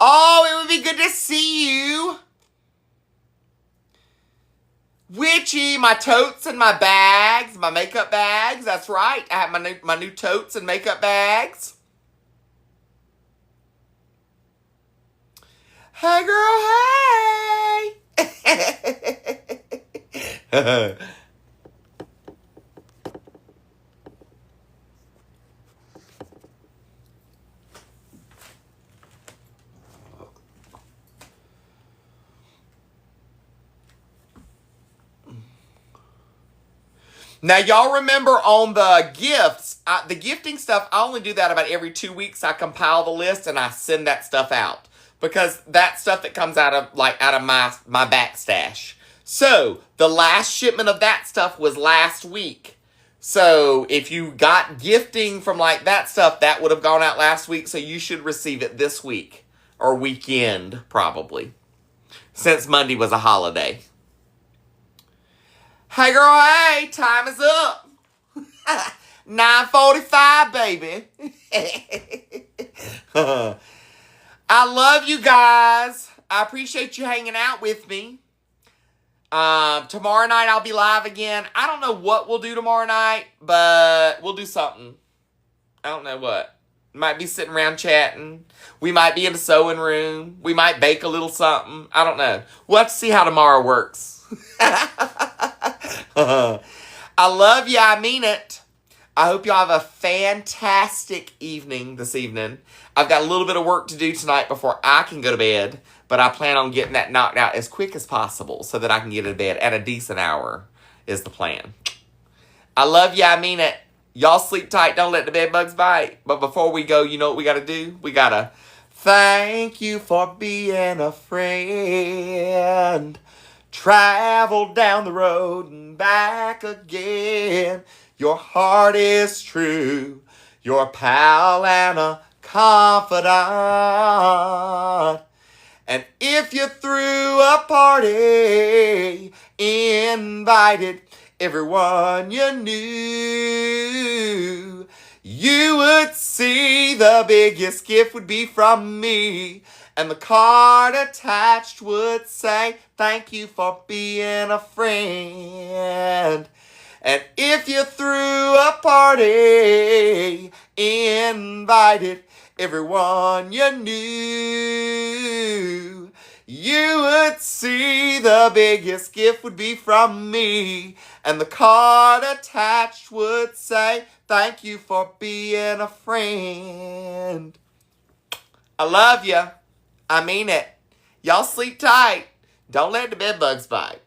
A: Oh, it would be good to see you. Witchy, my totes and my bags, my makeup bags. That's right. I have my new totes and makeup bags. Hey, girl, hey. Now, y'all remember on the gifts, the gifting stuff, I only do that about every 2 weeks. I compile the list and I send that stuff out. Because that's stuff that comes out of my back stash. So, the last shipment of that stuff was last week. So, if you got gifting from like that stuff, that would have gone out last week. So, you should receive it this week. Or weekend, probably. Since Monday was a holiday. Hey girl, hey, time is up. 9:45, baby. I love you guys. I appreciate you hanging out with me. Tomorrow night I'll be live again. I don't know what we'll do tomorrow night, but we'll do something. I don't know what. Might be sitting around chatting. We might be in the sewing room. We might bake a little something. I don't know. We'll have to see how tomorrow works. I love you. I mean it. I hope y'all have a fantastic evening this evening. I've got a little bit of work to do tonight before I can go to bed, but I plan on getting that knocked out as quick as possible so that I can get to bed at a decent hour is the plan. I love you. I mean it. Y'all sleep tight. Don't let the bed bugs bite. But before we go, you know what we got to do? We got to thank you for being a friend. Travel down the road and back again. Your heart is true. Your pal and a confidant. And if you threw a party, invited everyone you knew, you would see the biggest gift would be from me. And the card attached would say, thank you for being a friend. And if you threw a party, invited everyone you knew, you would see the biggest gift would be from me. And the card attached would say, thank you for being a friend. I love you. I mean it. Y'all sleep tight. Don't let the bed bugs bite.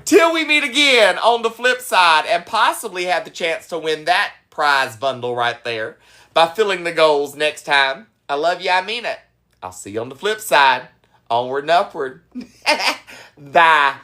A: Till we meet again on the flip side and possibly have the chance to win that prize bundle right there by filling the goals next time. I love you. I mean it. I'll see you on the flip side. Onward and upward. Bye.